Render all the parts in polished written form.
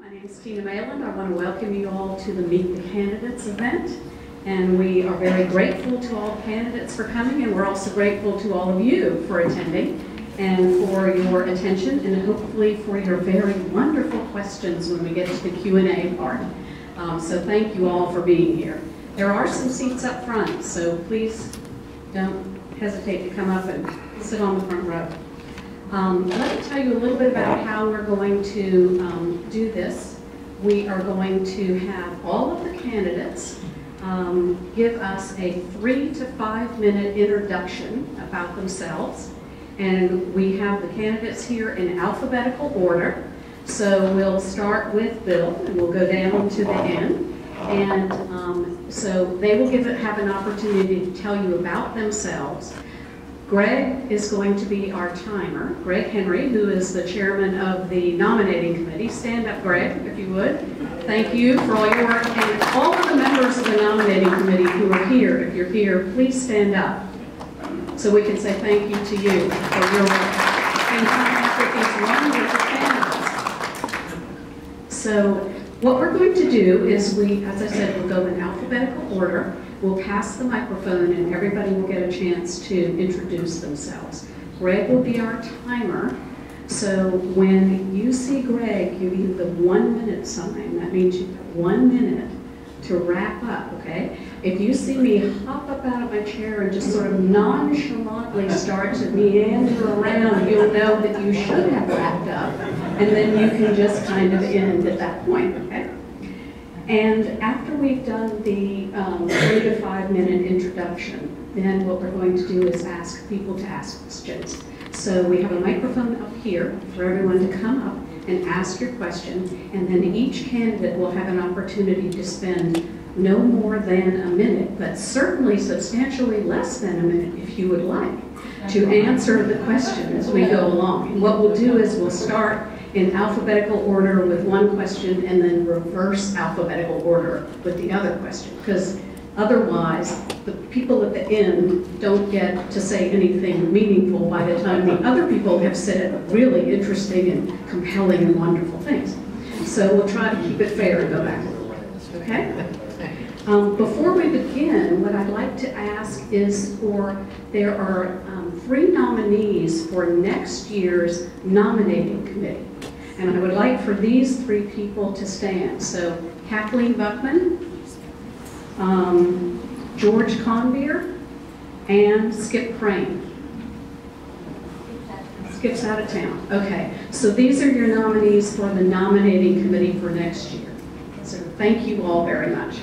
My name is Tina Mayland. I want to welcome you all to the Meet the Candidates event. And we are very grateful to all the candidates for coming, and we're also grateful to all of you for attending and for your attention, and hopefully for your very wonderful questions when we get to the Q&A part. So thank you all for being here. There are some seats up front, so please don't hesitate to come up and sit on the front row. Let me tell you a little bit about how we're going to do this. We are going to have all of the candidates give us a 3 to 5 minute introduction about themselves. And we have the candidates here in alphabetical order. So we'll start with Bill, and we'll go down to the end. And so they will have an opportunity to tell you about themselves. Greg is going to be our timer. Greg Henry, who is the chairman of the nominating committee. Stand up, Greg, if you would. Thank you for all your work. And all of the members of the nominating committee who are here, if you're here, please stand up so we can say thank you to you for your work. And contact with these wonderful candidates. So what we're going to do is as I said, we'll go in alphabetical order. We'll pass the microphone and everybody will get a chance to introduce themselves. Greg will be our timer. So when you see Greg give you the 1 minute sign, that means you've got 1 minute to wrap up, okay? If you see me hop up out of my chair and just sort of nonchalantly start to meander around, you'll know that you should have wrapped up, and then you can just kind of end at that point, okay? And after we've done the 3 to 5 minute introduction, then what we're going to do is ask people to ask questions. So we have a microphone up here for everyone to come up and ask your question, and then each candidate will have an opportunity to spend no more than a minute, but certainly substantially less than a minute if you would like, to answer the question as we go along. And what we'll do is we'll start in alphabetical order with one question and then reverse alphabetical order with the other question, because otherwise the people at the end don't get to say anything meaningful by the time the other people have said really interesting and compelling and wonderful things. So we'll try to keep it fair and go back a little bit, okay? Before we begin, what I'd like to ask is there are 3 nominees for next year's nominating committee. And I would like for these 3 people to stand. So Kathleen Buckman, George Conbeer, and Skip Crane. Skip's out of town. Okay, so these are your nominees for the nominating committee for next year. So thank you all very much.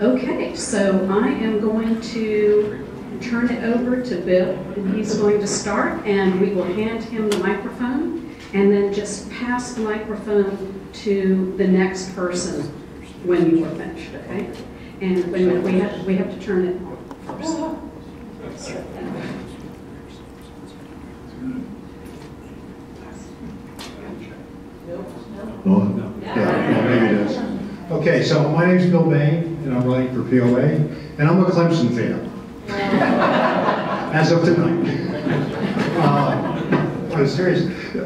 Okay, so I am going to turn it over to Bill, and he's going to start, and we will hand him the microphone, and then just pass the microphone to the next person when you are finished, okay? And wait a minute, we have to turn it first. No? Yeah, maybe it is. Okay, so my name's Bill Bain, and I'm running for POA, and I'm a Clemson fan, as of tonight. On serious,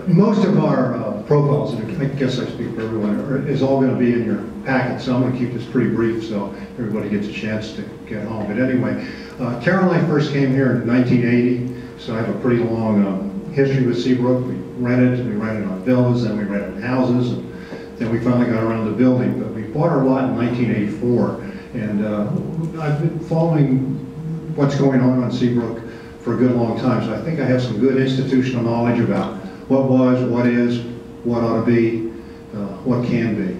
most of our profiles, and I guess I speak for everyone, is all going to be in your packet, so I'm going to keep this pretty brief so everybody gets a chance to get home. But anyway, Carol and I first came here in 1980, so I have a pretty long history with Seabrook. We rented on villas, then we rented houses, and then we finally got around to building. But we bought our lot in 1984, and I've been following what's going on Seabrook for a good long time, so I think I have some good institutional knowledge about what was, what is, what ought to be, what can be.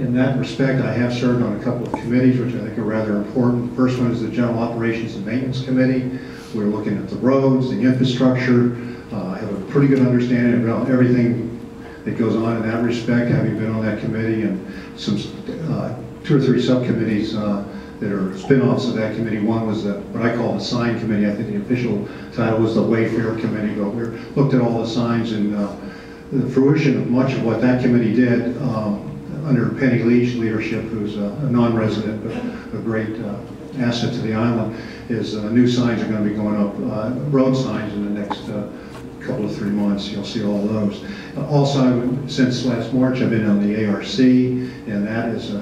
In that respect, I have served on a couple of committees which I think are rather important. The first one is the General Operations and Maintenance Committee. We're looking at the roads, the infrastructure. I have a pretty good understanding about everything that goes on in that respect, having been on that committee, and some 2 or 3 subcommittees that are spin-offs of that committee. One was what I call the sign committee. I think the official title was the Wayfair committee, but we looked at all the signs, and the fruition of much of what that committee did under Penny Leach's leadership, who's a non-resident but a great asset to the island, is new signs are going to be going up, road signs in the next couple of 3 months, you'll see all those. Also, since last March, I've been on the ARC, and that is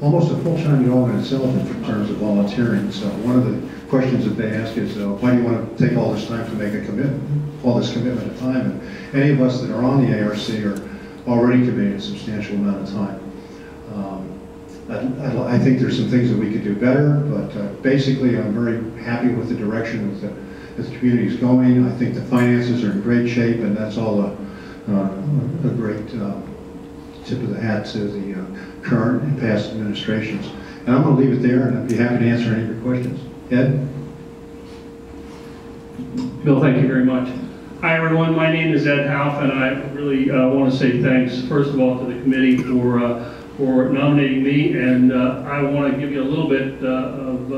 almost a full-time job in itself in terms of volunteering. So one of the questions that they ask is, why do you want to take all this time to make a commitment, all this commitment of time? And any of us that are on the ARC are already committing a substantial amount of time. I think there's some things that we could do better, but basically I'm very happy with the direction that the community is going. I think the finances are in great shape, and that's all a great tip of the hat to the current and past administrations. And I'm going to leave it there, and I'd be happy to answer any of your questions. Ed? Bill, thank you very much. Hi everyone, my name is Ed Half, and I really want to say thanks, first of all, to the committee for nominating me, and I want to give you a little bit of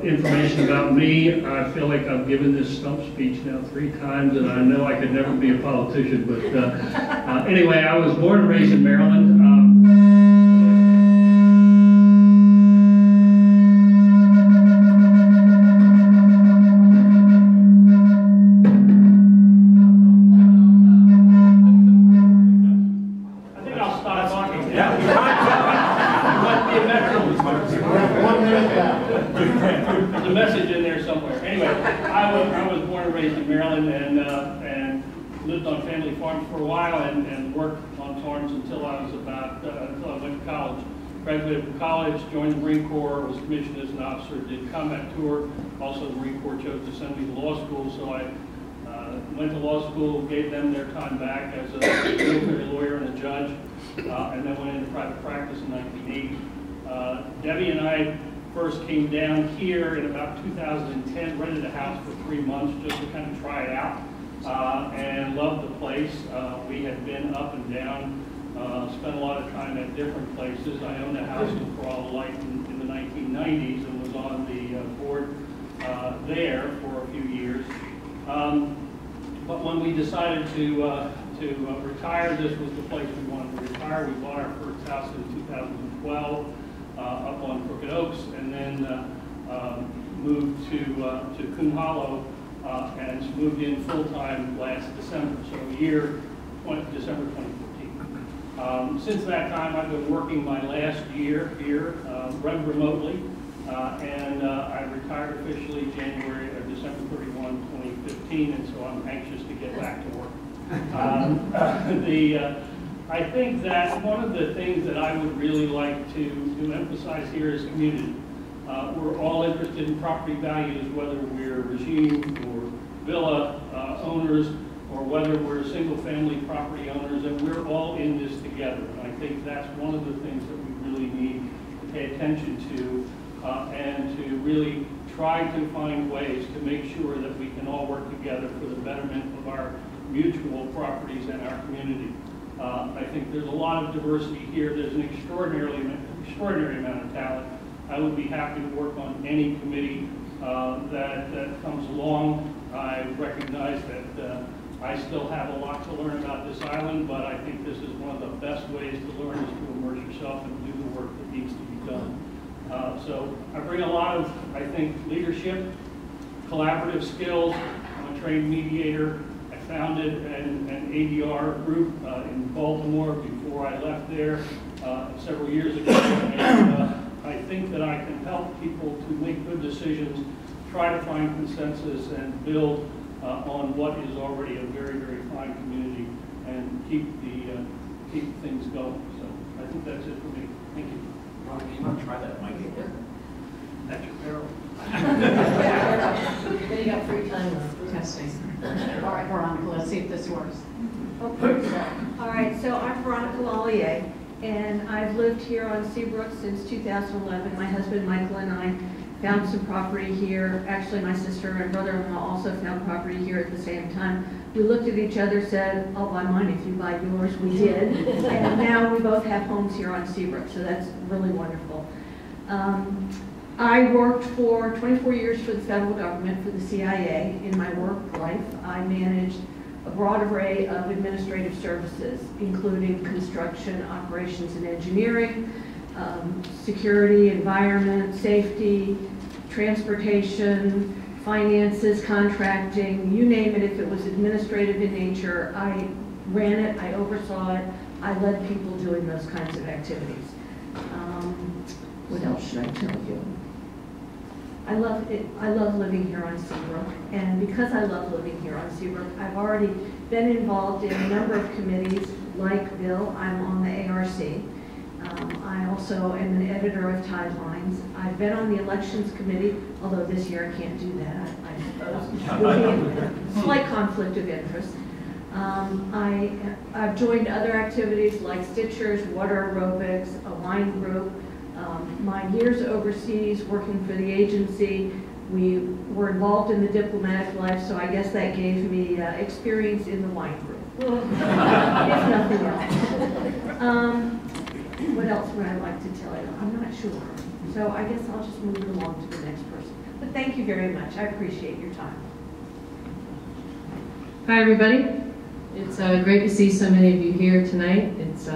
information about me. I feel like I've given this stump speech now 3 times, and I know I could never be a politician, but anyway, I was born and raised in Maryland. There's a message in there somewhere. Anyway, I was born and raised in Maryland, and lived on family farms for a while, and worked on farms until I was until I went to college. Graduated from college, joined the Marine Corps, was commissioned as an officer, did combat tour. Also, the Marine Corps chose to send me to law school, so I went to law school, gave them their time back as a military lawyer and a judge, and then went into private practice in 1980. Debbie and I first came down here in about 2010, rented a house for 3 months just to kind of try it out, and loved the place. We had been up and down, spent a lot of time at different places. I owned a house in Corolla Light in the 1990s and was on the board there for a few years. But when we decided to retire, this was the place we wanted to retire. We bought our first house in 2012. Up on Crooked Oaks, and then moved to Coon Hollow, and moved in full-time last December, so December 2014. Since that time, I've been working my last year here, remotely, and I retired officially December 31, 2015, and so I'm anxious to get back to work. I think that one of the things that I would really like to emphasize here is community. We're all interested in property values, whether we're regime or villa owners, or whether we're single-family property owners, and we're all in this together. And I think that's one of the things that we really need to pay attention to, and to really try to find ways to make sure that we can all work together for the betterment of our mutual properties and our community. I think there's a lot of diversity here. There's an extraordinary amount of talent. I would be happy to work on any committee that comes along. I recognize that I still have a lot to learn about this island, but I think this is one of the best ways to learn is to immerse yourself and do the work that needs to be done. So I bring a lot of, I think, leadership, collaborative skills. I'm a trained mediator. I founded an ADR group in Baltimore before I left there several years ago, and I think that I can help people to make good decisions, try to find consensus, and build on what is already a very, very fine community, and keep things going. So I think that's it for me. Thank you. Ron, you want to try that mic again? That's your barrel. Then you got free time left. Testing. All right, Veronica, let's see if this works. Okay. All right, so I'm Veronica Lallier, and I've lived here on Seabrook since 2011. My husband Michael and I found some property here. Actually, my sister and brother-in-law also found property here at the same time. We looked at each other, said, "I'll buy mine if you buy yours." We did, and now we both have homes here on Seabrook, so that's really wonderful. I worked for 24 years for the federal government, for the CIA. In my work life, I managed a broad array of administrative services, including construction, operations and engineering, security, environment, safety, transportation, finances, contracting, you name it. If it was administrative in nature, I ran it, I oversaw it, I led people doing those kinds of activities. What else should I tell you? I love it. I love living here on Seabrook, and because I love living here on Seabrook, I've already been involved in a number of committees. Like Bill, I'm on the ARC. I also am an editor of Tidelines. I've been on the elections committee, although this year I can't do that, I suppose. Would be a slight conflict of interest. I've joined other activities like Stitchers, water aerobics, a wine group. My years overseas working for the agency, we were involved in the diplomatic life, so I guess that gave me experience in the wine group, if nothing else. What else would I like to tell you? I'm not sure. So I guess I'll just move it along to the next person. But thank you very much. I appreciate your time. Hi, everybody. It's great to see so many of you here tonight. It's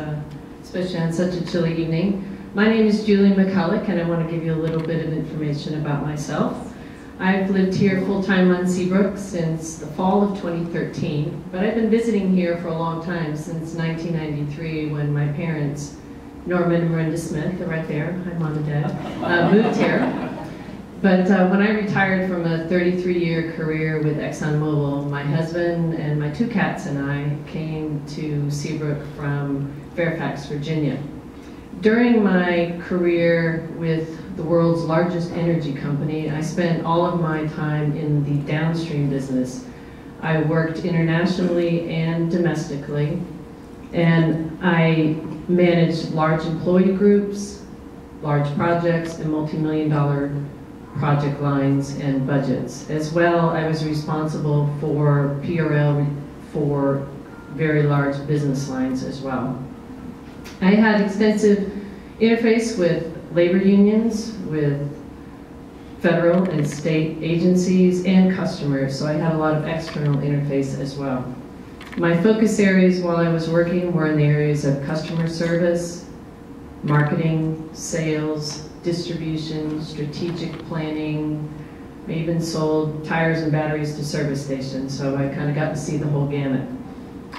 especially on such a chilly evening. My name is Julie McCulloch, and I want to give you a little bit of information about myself. I've lived here full-time on Seabrook since the fall of 2013, but I've been visiting here for a long time, since 1993, when my parents, Norman and Miranda Smith, they're right there, hi Mom and Dad, moved here. But when I retired from a 33-year career with ExxonMobil, my husband and my 2 cats and I came to Seabrook from Fairfax, Virginia. During my career with the world's largest energy company, I spent all of my time in the downstream business. I worked internationally and domestically, and I managed large employee groups, large projects, and multi-million-dollar project lines and budgets. As well, I was responsible for PRL for very large business lines as well. I had extensive interface with labor unions, with federal and state agencies, and customers, so I had a lot of external interface as well. My focus areas while I was working were in the areas of customer service, marketing, sales, distribution, strategic planning. I even sold tires and batteries to service stations, so I kind of got to see the whole gamut.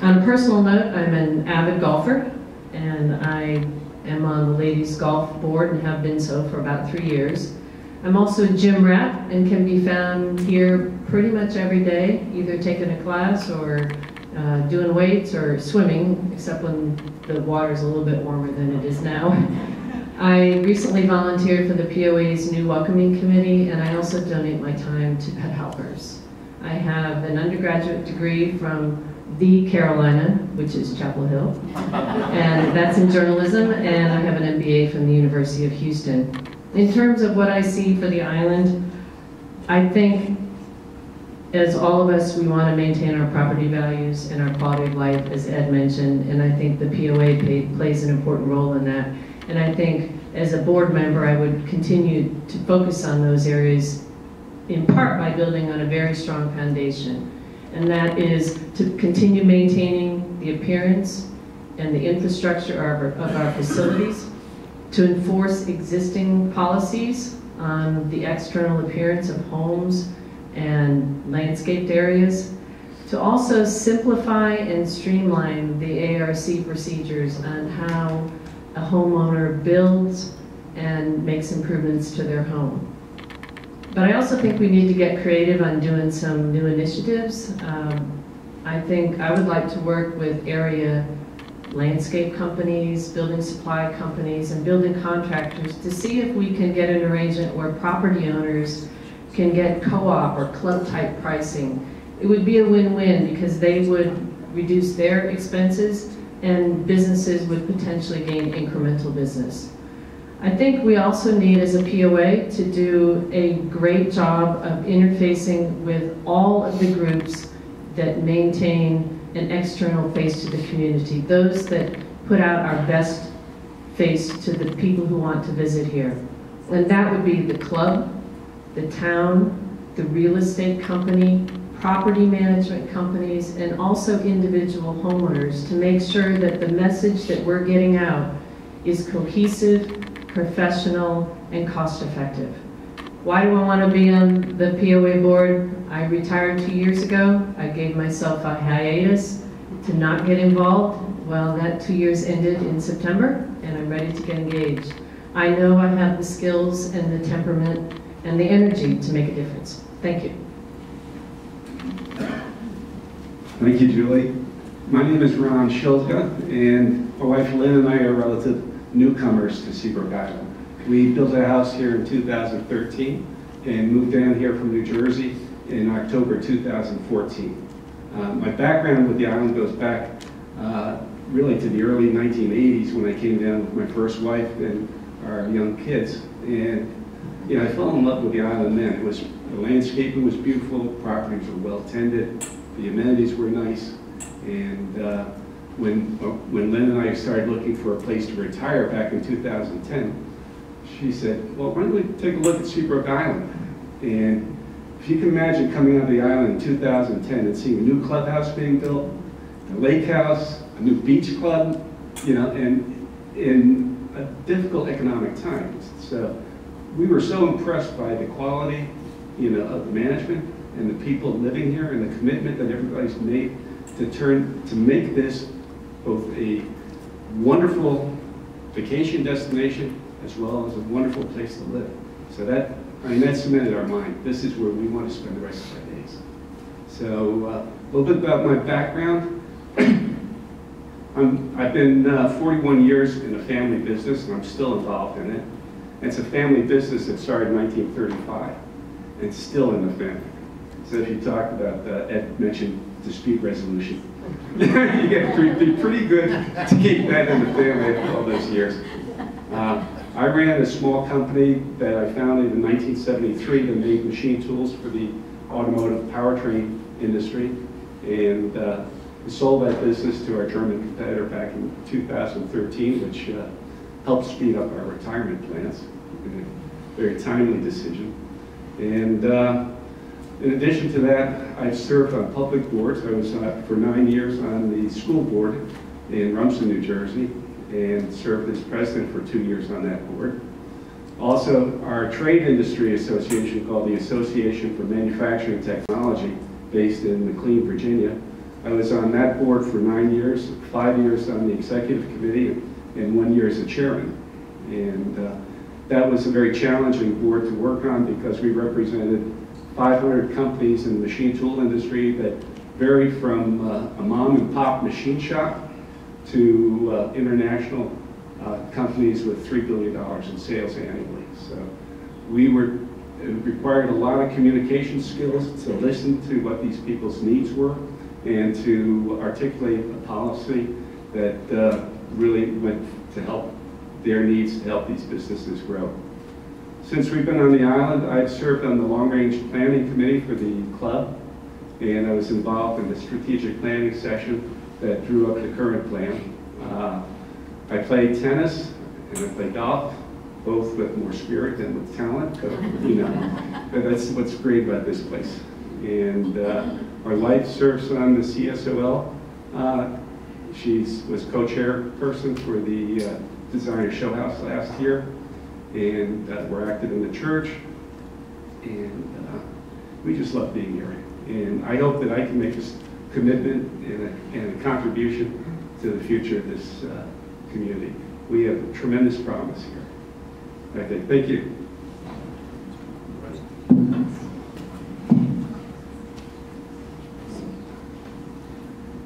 On a personal note, I'm an avid golfer, and I am on the ladies golf board and have been so for about 3 years. I'm also a gym rat and can be found here pretty much every day, either taking a class or doing weights or swimming, except when the water's a little bit warmer than it is now. I recently volunteered for the POA's new welcoming committee, and I also donate my time to pet helpers. I have an undergraduate degree from the Carolina, which is Chapel Hill, and that's in journalism, and I have an MBA from the University of Houston. In terms of what I see for the island, I think, as all of us, we want to maintain our property values and our quality of life, as Ed mentioned, and I think the POA plays an important role in that. And I think, as a board member, I would continue to focus on those areas, in part by building on a very strong foundation. And that is to continue maintaining the appearance and the infrastructure of our facilities, to enforce existing policies on the external appearance of homes and landscaped areas, to also simplify and streamline the ARC procedures on how a homeowner builds and makes improvements to their home. But I also think we need to get creative on doing some new initiatives. I think I would like to work with area landscape companies, building supply companies, and building contractors to see if we can get an arrangement where property owners can get co-op or club-type pricing. It would be a win-win because they would reduce their expenses and businesses would potentially gain incremental business. I think we also need, as a POA, to do a great job of interfacing with all of the groups that maintain an external face to the community, those that put out our best face to the people who want to visit here. And that would be the club, the town, the real estate company, property management companies, and also individual homeowners, to make sure that the message that we're getting out is cohesive, professional, and cost-effective. Why do I want to be on the POA board? I retired 2 years ago. I gave myself a hiatus to not get involved. Well, that 2 years ended in September, and I'm ready to get engaged. I know I have the skills and the temperament and the energy to make a difference. Thank you. Thank you, Julie. My name is Ron Shilka, and my wife Lynn and I are relative newcomers to Seabrook Island. We built a house here in 2013 and moved down here from New Jersey in October 2014. My background with the island goes back really to the early 1980s when I came down with my first wife and our young kids. And I fell in love with the island then. The landscaping was beautiful, properties were well tended, the amenities were nice. And when Lynn and I started looking for a place to retire back in 2010, she said, well, why don't we take a look at Seabrook Island? And if you can imagine coming out of the island in 2010 and seeing a new clubhouse being built, a lake house, a new beach club, and in a difficult economic time. So we were so impressed by the quality, of the management and the people living here and the commitment that everybody's made to make this both a wonderful vacation destination as well as a wonderful place to live. So that cemented our mind. This is where we want to spend the rest of our days. So a little bit about my background. I've been 41 years in a family business, and I'm still involved in it. It's a family business that started in 1935, and still in the family. So if you talk about, Ed mentioned dispute resolution. You get to be pretty good to keep that in the family after all those years. I ran a small company that I founded in 1973 that made machine tools for the automotive powertrain industry, and we sold that business to our German competitor back in 2013, which helped speed up our retirement plans. A very timely decision. And in addition to that, I've served on public boards. I was for 9 years on the school board in Rumson, New Jersey, and served as president for 2 years on that board. Also, our trade industry association called the Association for Manufacturing Technology, based in McLean, Virginia. I was on that board for 9 years, 5 years on the executive committee, and 1 year as a chairman. And that was a very challenging board to work on because we represented 500 companies in the machine tool industry that varied from a mom and pop machine shop to international companies with $3 billion in sales annually. So it required a lot of communication skills to listen to what these people's needs were and to articulate a policy that really went to help their needs to help these businesses grow. Since we've been on the island, I've served on the long-range planning committee for the club, and I was involved in the strategic planning session that drew up the current plan. I play tennis and I play golf, both with more spirit than with talent, but that's what's great about this place. And our wife serves on the CSOL. She was co-chairperson for the Designer Show House last year, and we're active in the church, and we just love being here. And I hope that I can make this commitment and a contribution to the future of this community. We have a tremendous promise here. Okay, thank you.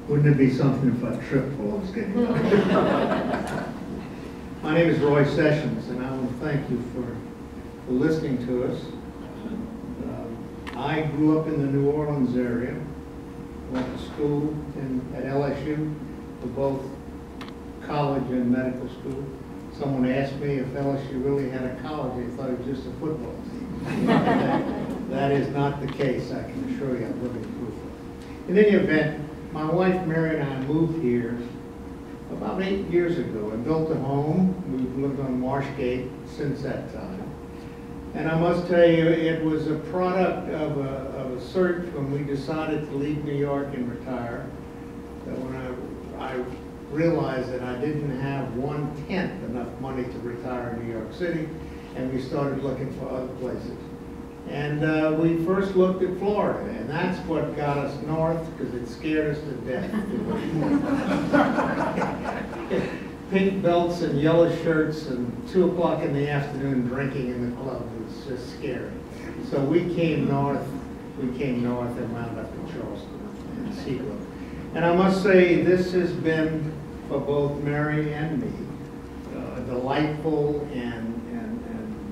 Wouldn't it be something if I tripped while I was getting up? My name is Roy Sessions, and I want to thank you for listening to us. I grew up in the New Orleans area, went to school at LSU for both college and medical school. Someone asked me if LSU really had a college. They thought it was just a football team. That is not the case, I can assure you. I'm living proof of it. In any event, my wife Mary and I moved here about 8 years ago and built a home. We've lived on Marshgate since that time. And I must tell you, it was a product of a search when we decided to leave New York and retire. That when I realized that I didn't have 1/10 enough money to retire in New York City, and we started looking for other places. And we first looked at Florida, and that's what got us north, because it scared us to death. Pink belts and yellow shirts and 2 o'clock in the afternoon drinking in the club was just scary. So we came north and wound up in Charleston and Seabrook. And I must say, this has been, for both Mary and me, a delightful and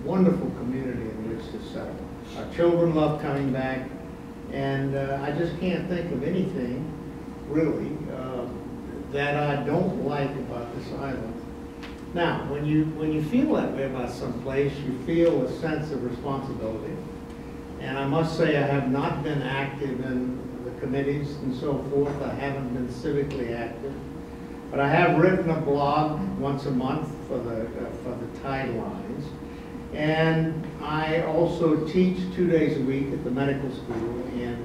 wonderful community in which to settle. Our children love coming back, and I just can't think of anything, really, that I don't like about this island. Now, when you feel that way about some place, you feel a sense of responsibility. And I must say, I have not been active in the committees and so forth. I haven't been civically active. But I have written a blog once a month for the Tidelines. And I also teach 2 days a week at the medical school in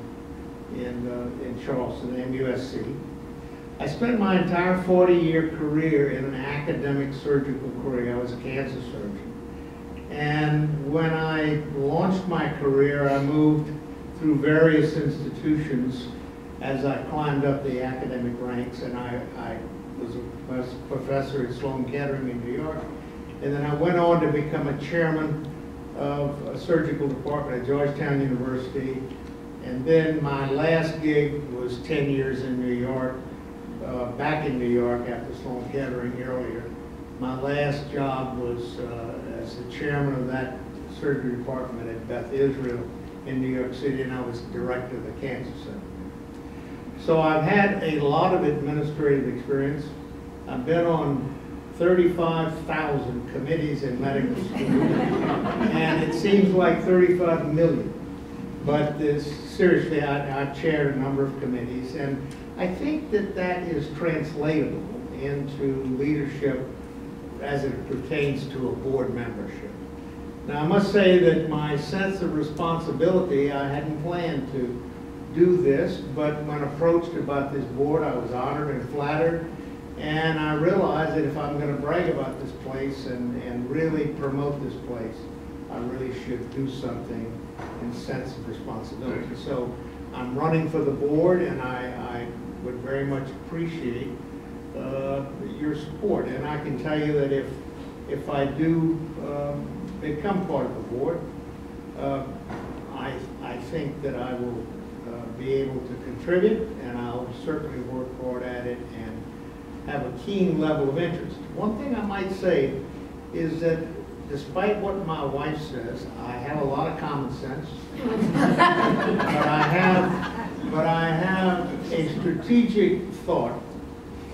Charleston, MUSC. I spent my entire 40-year career in an academic surgical career. I was a cancer surgeon. And when I launched my career, I moved through various institutions as I climbed up the academic ranks, and I was a professor at Sloan Kettering in New York. And then I went on to become a chairman of a surgical department at Georgetown University. And then my last gig was 10 years in New York, back in New York after Sloan Kettering earlier. My last job was as the chairman of that surgery department at Beth Israel in New York City, and I was director of the Cancer Center. So I've had a lot of administrative experience. I've been on 35,000 committees in medical school, and it seems like 35 million. But seriously, I chaired a number of committees, and I think that is translatable into leadership as it pertains to a board membership. Now, I must say that my sense of responsibility, I hadn't planned to do this, but when approached about this board, I was honored and flattered. And I realized that if I'm going to brag about this place and really promote this place, I really should do something in sense of responsibility. So I'm running for the board, and I would very much appreciate your support. And I can tell you that if I do become part of the board, I think that I will be able to contribute, and I'll certainly work hard at it and have a keen level of interest. One thing I might say is that despite what my wife says, I have a lot of common sense, but I have a strategic thought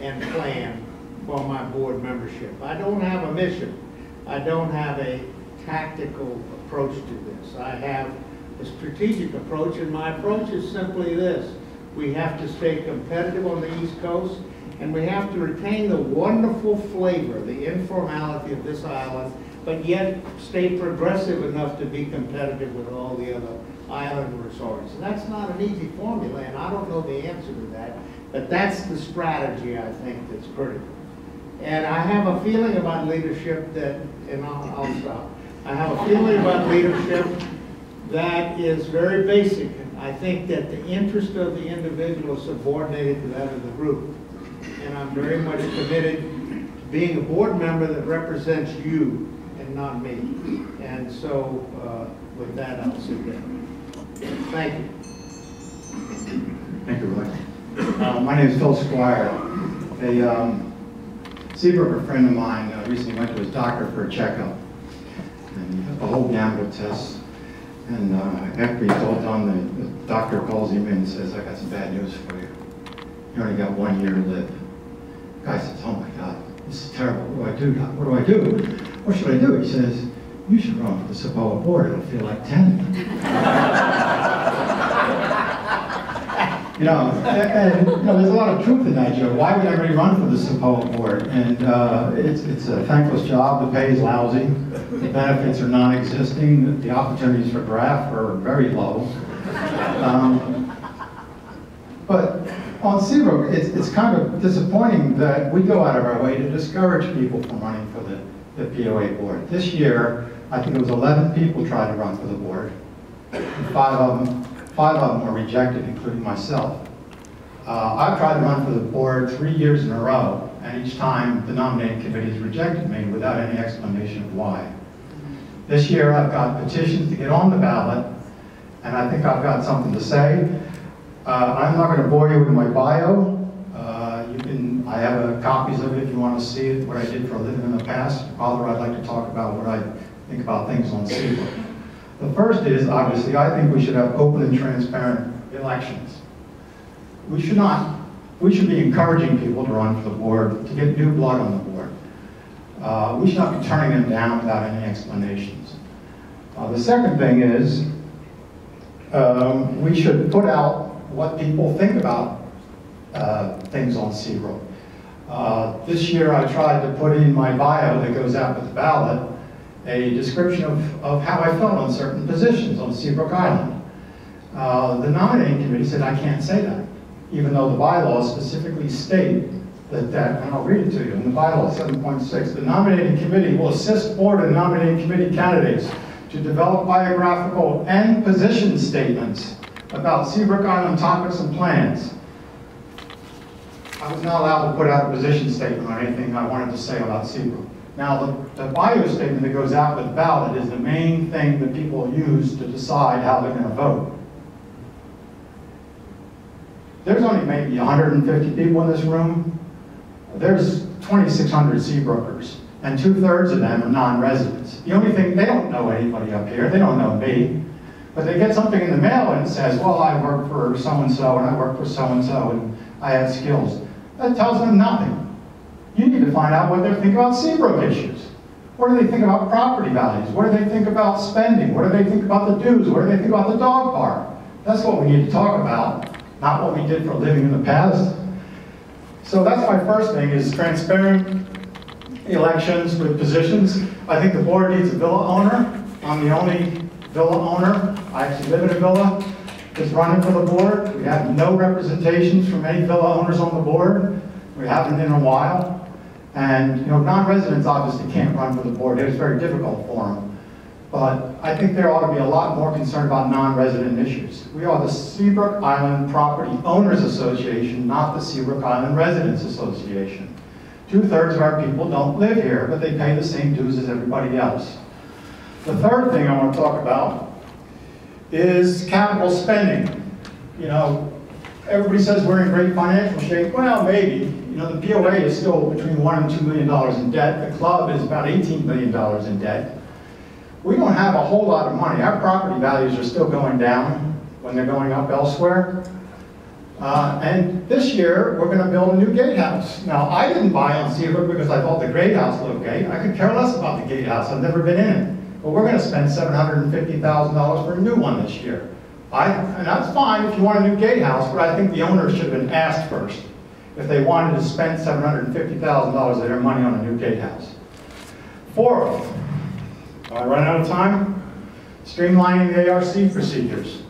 and plan for my board membership. I don't have a mission. I don't have a tactical approach to this. I have a strategic approach, and my approach is simply this. We have to stay competitive on the East Coast, and we have to retain the wonderful flavor, the informality of this island, but yet stay progressive enough to be competitive with all the other island resorts. And that's not an easy formula, and I don't know the answer to that, but that's the strategy, I think, that's critical. And I have a feeling about leadership that, and I'll stop. I have a feeling about leadership that is very basic. I think that the interest of the individual is subordinated to that of the group. And I'm very much committed to being a board member that represents you and not me. And so with that, I'll sit down. Thank you. Thank you, Roy. My name is Phil Squire. A Seabrook, a friend of mine, recently went to his doctor for a checkup. And he had the whole gamut of tests. And after he's all done, the doctor calls him in and says, "I got some bad news for you. You only got 1 year to live." The guy says, "Oh my God, this is terrible. What do I do, Doc? What do I do? What should I do?" He says, "You should run for the SIPOA Board. It'll feel like 10. There's a lot of truth in that joke. Why would everybody run for the SIPOA Board? And it's a thankless job. The pay is lousy. The benefits are non-existing. The opportunities for graft are very low. But on Seabrook, it's kind of disappointing that we go out of our way to discourage people from running for the POA board. This year, I think it was 11 people tried to run for the board. Five of them were rejected, including myself. I've tried to run for the board 3 years in a row, and each time the nominating committee has rejected me without any explanation of why. This year I've got petitions to get on the ballot, and I think I've got something to say. I'm not going to bore you with my bio. I have copies of it if you want to see it, what I did for a living in the past. Rather, I'd like to talk about what I think about things on SIPOA. The first is, obviously, I think we should have open and transparent elections. We should be encouraging people to run for the board, to get new blood on the board. We should not be turning them down without any explanations. The second thing is, we should put out what people think about things on SIPOA. This year I tried to put in my bio that goes out with the ballot a description of how I felt on certain positions on Seabrook Island. The nominating committee said I can't say that, even though the bylaws specifically state that, and I'll read it to you, in the bylaw 7.6, the nominating committee will assist board and nominating committee candidates to develop biographical and position statements about Seabrook Island topics and plans. I was not allowed to put out a position statement on anything I wanted to say about Seabrook. Now, the bio statement that goes out with the ballot is the main thing that people use to decide how they're going to vote. There's only maybe 150 people in this room. There's 2,600 Seabrookers, and 2/3 of them are non-residents. The only thing, they don't know anybody up here, they don't know me, but they get something in the mail and it says, well, I work for so-and-so, and I work for so-and-so, and I have skills. That tells them nothing. You need to find out what they think about Seabrook issues. What do they think about property values? What do they think about spending? What do they think about the dues? What do they think about the dog park? That's what we need to talk about, not what we did for a living in the past. So that's my first thing, is transparent elections with positions. I think the board needs a villa owner. I'm the only villa owner. I actually live in a villa that's running for the board. We have no representations from any villa owners on the board. We haven't in a while. And, you know, non-residents obviously can't run for the board. It's very difficult for them. But I think there ought to be a lot more concern about non-resident issues. We are the Seabrook Island Property Owners Association, not the Seabrook Island Residents Association. 2/3 of our people don't live here, but they pay the same dues as everybody else. The third thing I want to talk about is capital spending. You know, everybody says we're in great financial shape. Well, maybe. You know, the POA is still between $1 and $2 million in debt. The club is about $18 million in debt. We don't have a whole lot of money. Our property values are still going down when they're going up elsewhere. And this year, we're going to build a new gatehouse. Now, I didn't buy on Seabrook because I thought the gatehouse looked great. I could care less about the gatehouse. I've never been in it. But we're going to spend $750,000 for a new one this year. And that's fine if you want a new gatehouse, but I think the owners should have been asked first if they wanted to spend $750,000 of their money on a new gatehouse. Fourth, I run out of time? Streamlining the ARC procedures.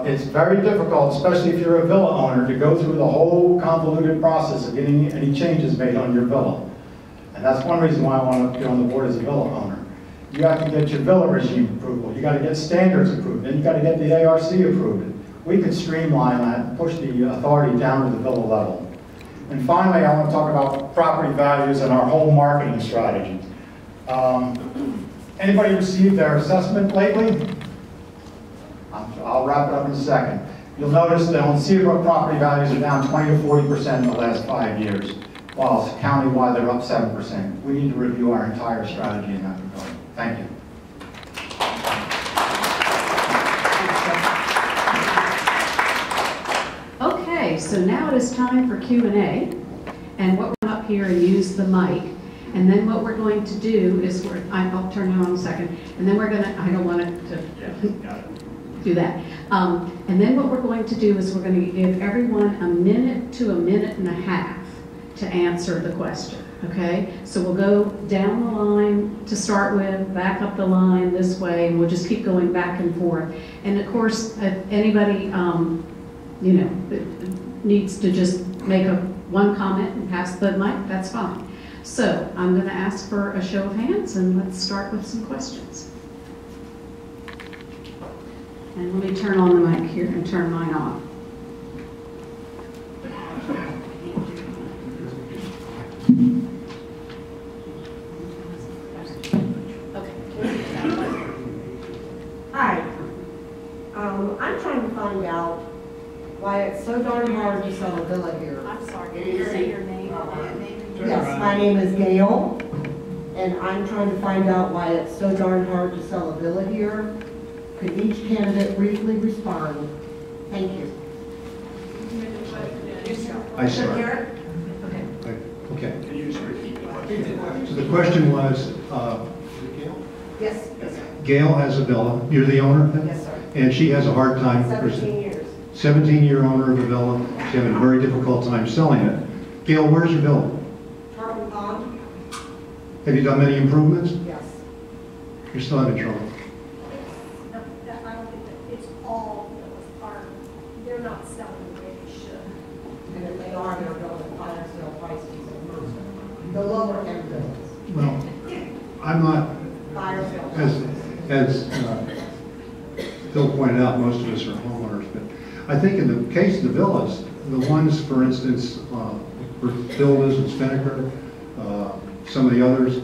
It's very difficult, especially if you're a villa owner, to go through the whole convoluted process of getting any changes made on your villa. And that's one reason why I want to get on the board as a villa owner. You have to get your villa regime approval. You got to get standards approved. Then you got to get the ARC approved. We could streamline that and push the authority down to the villa level. And finally, I want to talk about property values and our whole marketing strategy. Anybody received their assessment lately? I'll wrap it up in a second. You'll notice that on Seabrook, property values are down 20 to 40% in the last 5 years, while countywide they're up 7%. We need to review our entire strategy in that regard. Thank you. Okay, so now it is time for Q&A, and what we're up here and use the mic. And then what we're going to do is, I'll turn it on a second, and then we're going to, I don't want it to do that. And then what we're going to do is we're going to give everyone a minute to a minute and a half to answer the question, okay? So we'll go down the line to start with, back up the line this way, and we'll just keep going back and forth. And of course, if anybody, you know, needs to just make one comment and pass the mic, that's fine. So I'm going to ask for a show of hands, and let's start with some questions. And let me turn on the mic here and turn mine off. Hi. I'm trying to find out why it's so darn hard to sell a villa here. I'm sorry, can you say your name? Yes, my name is Gail, and I'm trying to find out why it's so darn hard to sell a villa here. Could each candidate briefly respond? Thank you. I start. Okay. Okay. Can you just repeat the question? So the question was, Yes, Gail has a villa. You're the owner? yes, sir. And she has a hard time. 17 years. 17-year owner of a villa. She's having a very difficult time selling it. Gail, where's your villa? Tarpon Pond? Have you done many improvements? Yes. You're still having trouble. No, I don't think that it's all villas are, they're not selling the way they should. And if they are, they're going to fire sale prices and most of them. The lower end villas. Well, I'm not, Fire sale as Phil pointed out, most of us are homeowners, but I think in the case of the villas, the ones, for instance, for Villas and Spinnaker, some of the others,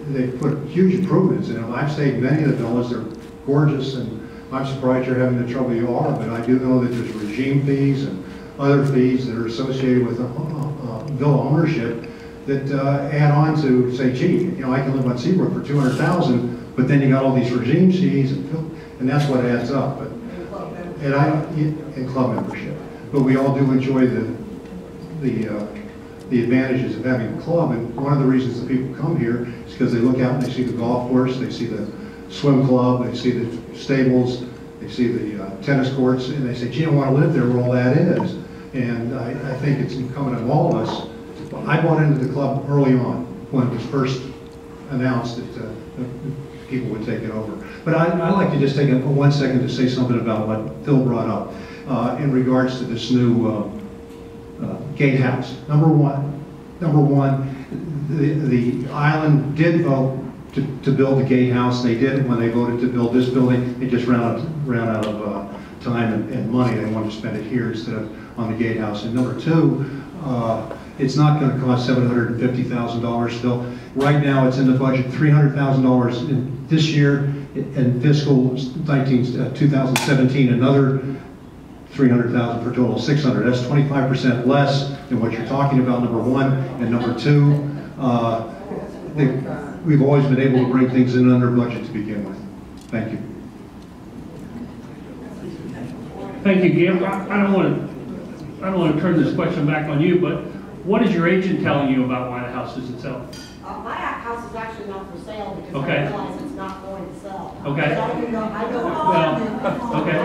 they put huge improvements in them. I've stayed in many of the villas, they're gorgeous, and I'm surprised you're having the trouble you are, but I do know that there's regime fees and other fees that are associated with villa ownership that add on to say, gee, you know, I can live on Seabrook for $200,000, but then you got all these regime fees, and that's what adds up. But and club membership. But we all do enjoy the advantages of having a club, and one of the reasons that people come here is because they look out and they see the golf course, they see the swim club, they see the stables, they see the tennis courts, and they say, gee, I want to live there where all that is. And I think it's incumbent on all of us. I bought into the club early on when it was first announced that people would take it over. But I'd like to just take 1 second to say something about what Phil brought up in regards to this new gatehouse. Number one, the island did vote to build the gatehouse. They did it when they voted to build this building. They just ran out of time and money. They wanted to spend it here instead of on the gatehouse. And number two, it's not going to cost $750,000 still. Right now, it's in the budget $300,000 in this year, in fiscal 2017, another $300,000 for a total of $600,000. That's 25% less than what you're talking about, number one. And number two, we've always been able to bring things in under budget to begin with. Thank you. Thank you, Gail. I don't want to turn this question back on you, but what is your agent telling you about why the house isn't selling? My house is actually not for sale because Okay. I realize it's not going to sell. Okay. But I know. Well, okay.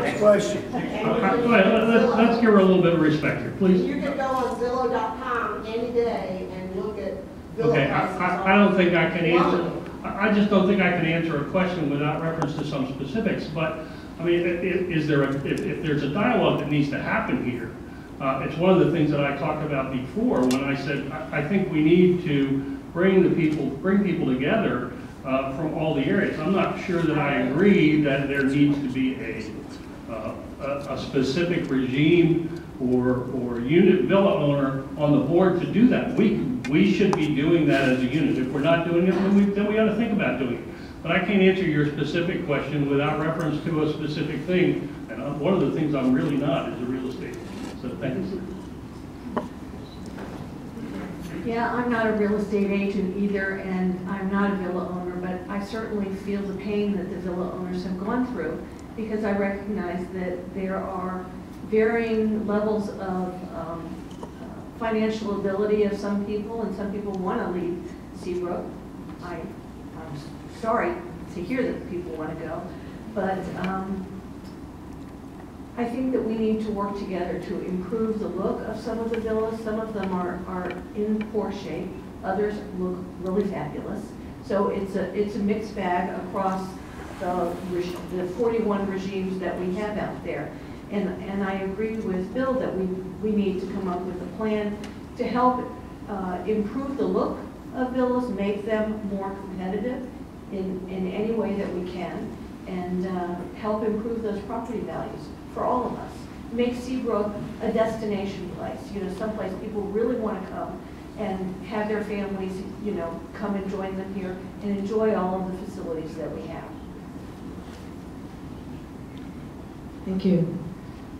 Next question. Let's give her a little bit of respect here, please. You can go on Zillow.com any day and look at villa Okay, prices. I don't think I can answer, I just don't think I can answer a question without reference to some specifics, but, I mean, if there's a dialogue that needs to happen here, it's one of the things that I talked about before when I said, I think we need to bring people together from all the areas. I'm not sure that I agree that there needs to be a specific regime or unit villa owner on the board to do that. We should be doing that as a unit. If we're not doing it, then we ought to think about doing it. But I can't answer your specific question without reference to a specific thing. And one of the things I'm really not is a real estate agent. So thank you. Yeah, I'm not a real estate agent either, and I'm not a villa owner, but I certainly feel the pain that the villa owners have gone through, because I recognize that there are varying levels of financial ability of some people, and some people want to leave Seabrook. I'm sorry to hear that people want to go, but I think that we need to work together to improve the look of some of the villas. Some of them are in poor shape, others look really fabulous. So it's a mixed bag across the 41 regimes that we have out there. And I agree with Bill that we need to come up with a plan to help improve the look of villas, make them more competitive, in any way that we can and help improve those property values for all of us. Make Seabrook a destination place, someplace people really want to come and have their families, come and join them here and enjoy all of the facilities that we have. Thank you.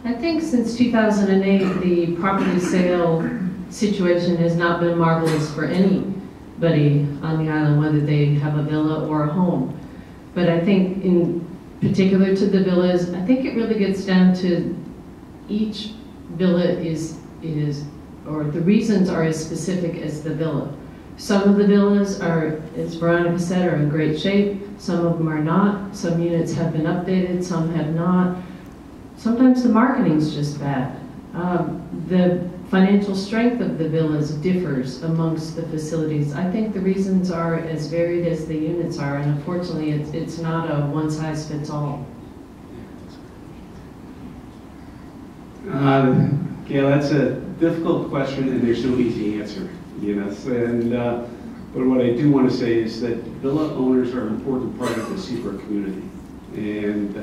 I think since 2008, the property sale situation has not been marvelous for anybody on the island, whether they have a villa or a home. But I think in particular to the villas, I think it really gets down to each villa or the reasons are as specific as the villa. Some of the villas are, as Veronica said, are in great shape. Some of them are not. Some units have been updated, some have not. Sometimes the marketing's just bad. The financial strength of the villas differs amongst the facilities. I think the reasons are as varied as the units are, and unfortunately it's not a one-size-fits-all. Gail, that's a difficult question, and there's no easy answer. But what I do want to say is that villa owners are an important part of the Seabrook community, and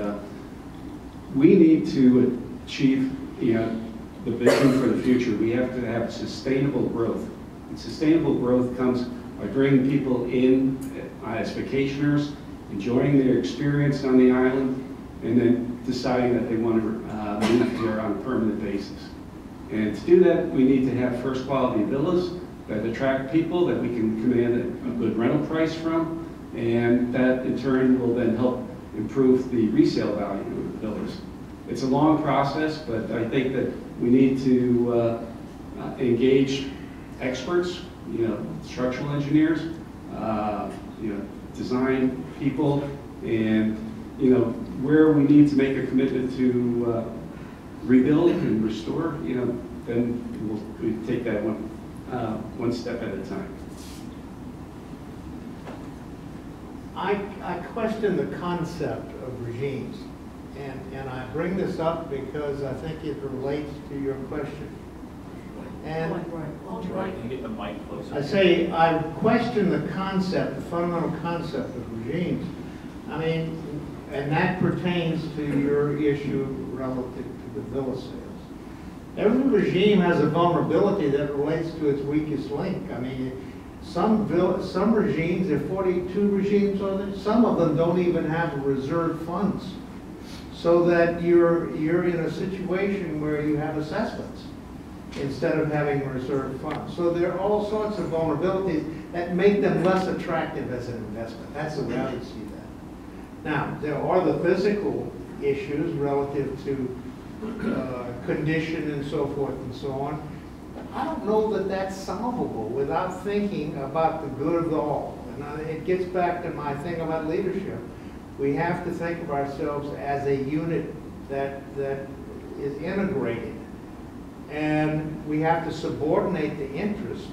we need to achieve, the vision for the future. We have to have sustainable growth. And sustainable growth comes by bringing people in as vacationers, enjoying their experience on the island, and then deciding that they want to move here on a permanent basis. And to do that, we need to have first quality villas that attract people that we can command a good rental price from, and that in turn will then help improve the resale value of the villas. It's a long process, but I think that we need to engage experts, structural engineers, design people, and where we need to make a commitment to rebuild and restore, then we'll take that one step at a time. I question the concept of regimes, and I bring this up because I think it relates to your question. And Get the mic closer. I say I question the concept, the fundamental concept of regimes. I mean, and that pertains to your issue relative to the villa sales. Every regime has a vulnerability that relates to its weakest link. I mean, some regimes, there are 42 regimes on it, some of them don't even have reserved funds. So that you're in a situation where you have assessments instead of having reserved funds. So there are all sorts of vulnerabilities that make them less attractive as an investment. That's the way I would see that. Now, there are the physical issues relative to condition and so forth and so on. I don't know that that's solvable without thinking about the good of the all. And it gets back to my thing about leadership. We have to think of ourselves as a unit that is integrated. And we have to subordinate the interest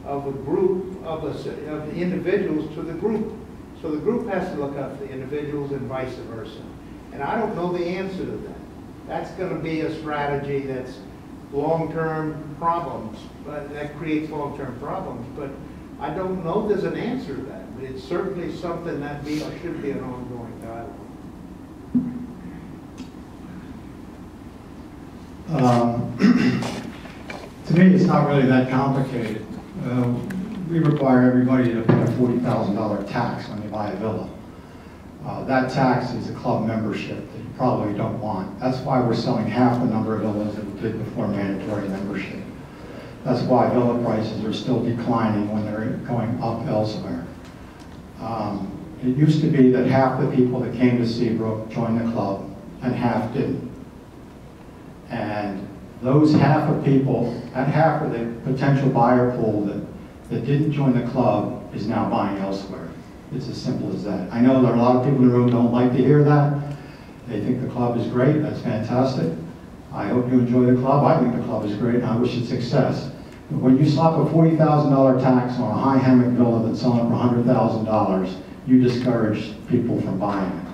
of a group of the individuals to the group. So the group has to look up to the individuals and vice versa. And I don't know the answer to that. That's going to be a strategy that's long-term problems, but that creates long-term problems. But I don't know there's an answer to that. But it's certainly something that should be an ongoing dialogue. To me, it's not really that complicated. We require everybody to pay a $40,000 tax when they buy a villa. That tax is a club membership that you probably don't want. That's why we're selling half the number of villas that we did before mandatory membership. That's why villa prices are still declining when they're going up elsewhere. It used to be that half the people that came to Seabrook joined the club and half didn't. And those half of people, that half of the potential buyer pool that didn't join the club is now buying elsewhere. It's as simple as that. I know there are a lot of people in the room who don't like to hear that. They think the club is great. That's fantastic. I hope you enjoy the club. I think the club is great, and I wish it success. But when you slap a $40,000 tax on a high hammock villa that's selling for $100,000, you discourage people from buying it.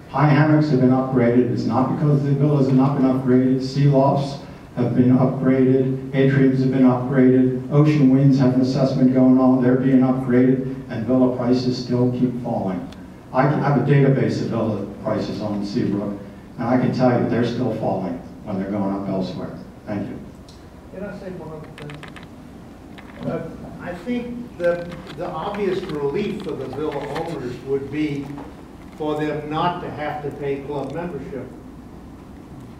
High hammocks have been upgraded. It's not because the villas have not been upgraded. Sea lofts have been upgraded, atriums have been upgraded, Ocean Winds have an assessment going on, they're being upgraded, and villa prices still keep falling. I have a database of villa prices on Seabrook, and I can tell you they're still falling when they're going up elsewhere. Thank you. Can I say one other thing? I think that the obvious relief for the villa owners would be for them not to have to pay club membership.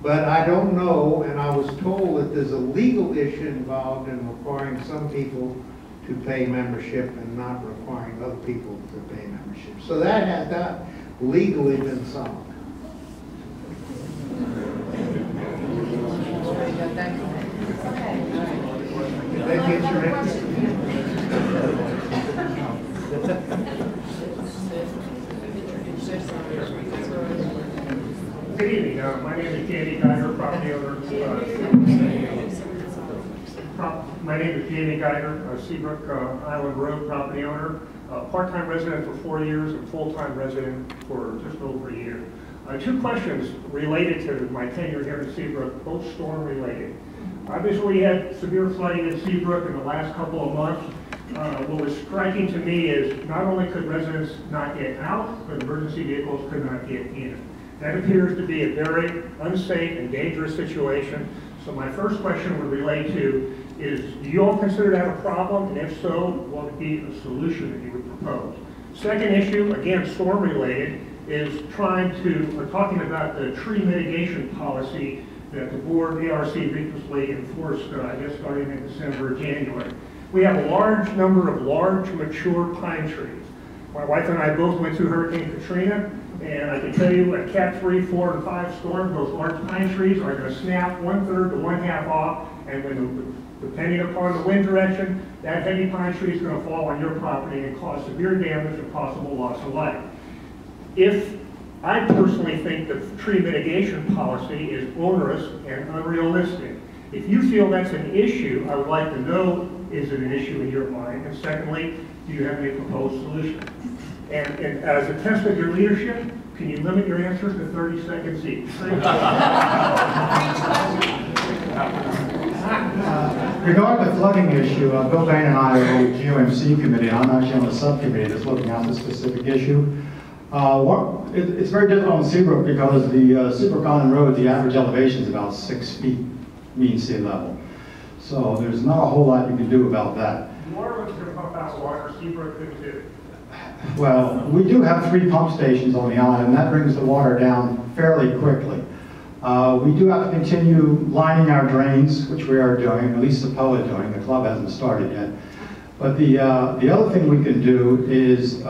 But I don't know, and I was told that there's a legal issue involved in requiring some people to pay membership and not requiring other people to pay membership. So that has not legally been solved. Did that get your answer? Good evening. My name is Jamie Geiger, property owner. My name is Jamie Geiger, Seabrook Island Road property owner. Part-time resident for 4 years and full-time resident for just over a year. Two questions related to my tenure here in Seabrook, both storm related. Obviously, we had severe flooding in Seabrook in the last couple of months. What was striking to me is not only could residents not get out, but emergency vehicles could not get in. That appears to be a very unsafe and dangerous situation. So my first question would relate to is, do you all consider that a problem? And if so, what would be the solution that you would propose? Second issue, again, storm related, is we're talking about the tree mitigation policy that the board, ARC, recently enforced, I guess starting in December or January. We have a large number of large, mature pine trees. My wife and I both went through Hurricane Katrina, and I can tell you at Cat 3, 4, and 5 storms, those large pine trees are going to snap 1/3 to 1/2 off, and depending upon the wind direction, that heavy pine tree is going to fall on your property and cause severe damage and possible loss of life. I personally think the tree mitigation policy is onerous and unrealistic. If you feel that's an issue, I would like to know, is it an issue in your mind? And secondly, do you have any proposed solution? And as a test of your leadership, can you limit your answers to 30 seconds each? Regarding the flooding issue, Bill Bain and I are on the GOMC committee. I'm actually on the subcommittee that's looking at this specific issue. It's very difficult in Seabrook because the Seabrook Island Road, the average elevation is about 6 feet mean sea level. So there's not a whole lot you can do about that. Water was going to pump out water, Seabrook couldn't do. Well, we do have 3 pump stations on the island, and that brings the water down fairly quickly. We do have to continue lining our drains, which we are doing, at least SIPOA is doing. The club hasn't started yet. But the other thing we can do is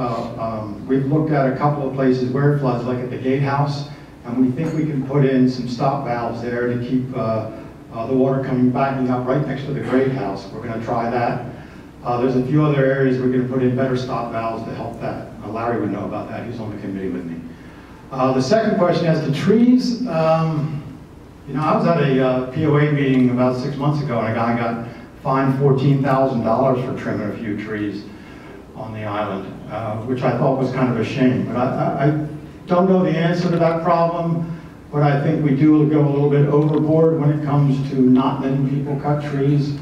we've looked at a couple of places where it floods, like at the gatehouse, and we think we can put in some stop valves there to keep the water backing up right next to the great house. We're going to try that. There's a few other areas we're going to put in better stop valves to help that. Larry would know about that. He's on the committee with me. The second question as to trees. You know, I was at a POA meeting about 6 months ago, and a guy got fined $14,000 for trimming a few trees on the island, which I thought was kind of a shame. But I don't know the answer to that problem, but I think we do go a little bit overboard when it comes to not letting people cut trees.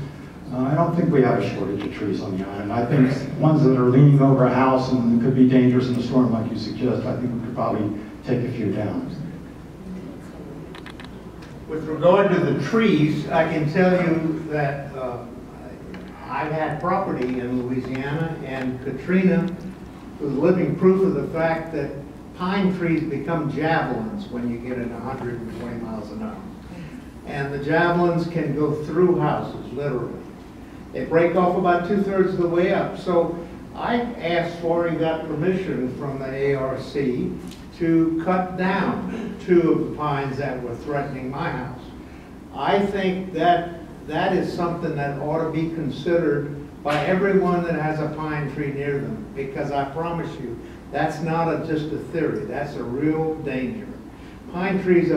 I don't think we have a shortage of trees on the island. I think ones that are leaning over a house and could be dangerous in a storm like you suggest, I think we could probably take a few down. With regard to the trees, I can tell you that I've had property in Louisiana, and Katrina was living proof of the fact that pine trees become javelins when you get at 120 miles an hour. And the javelins can go through houses, literally. They break off about 2/3 of the way up. So I asked for and got permission from the ARC to cut down 2 of the pines that were threatening my house. I think that is something that ought to be considered by everyone that has a pine tree near them, because I promise you, that's not just a theory, that's a real danger. Pine trees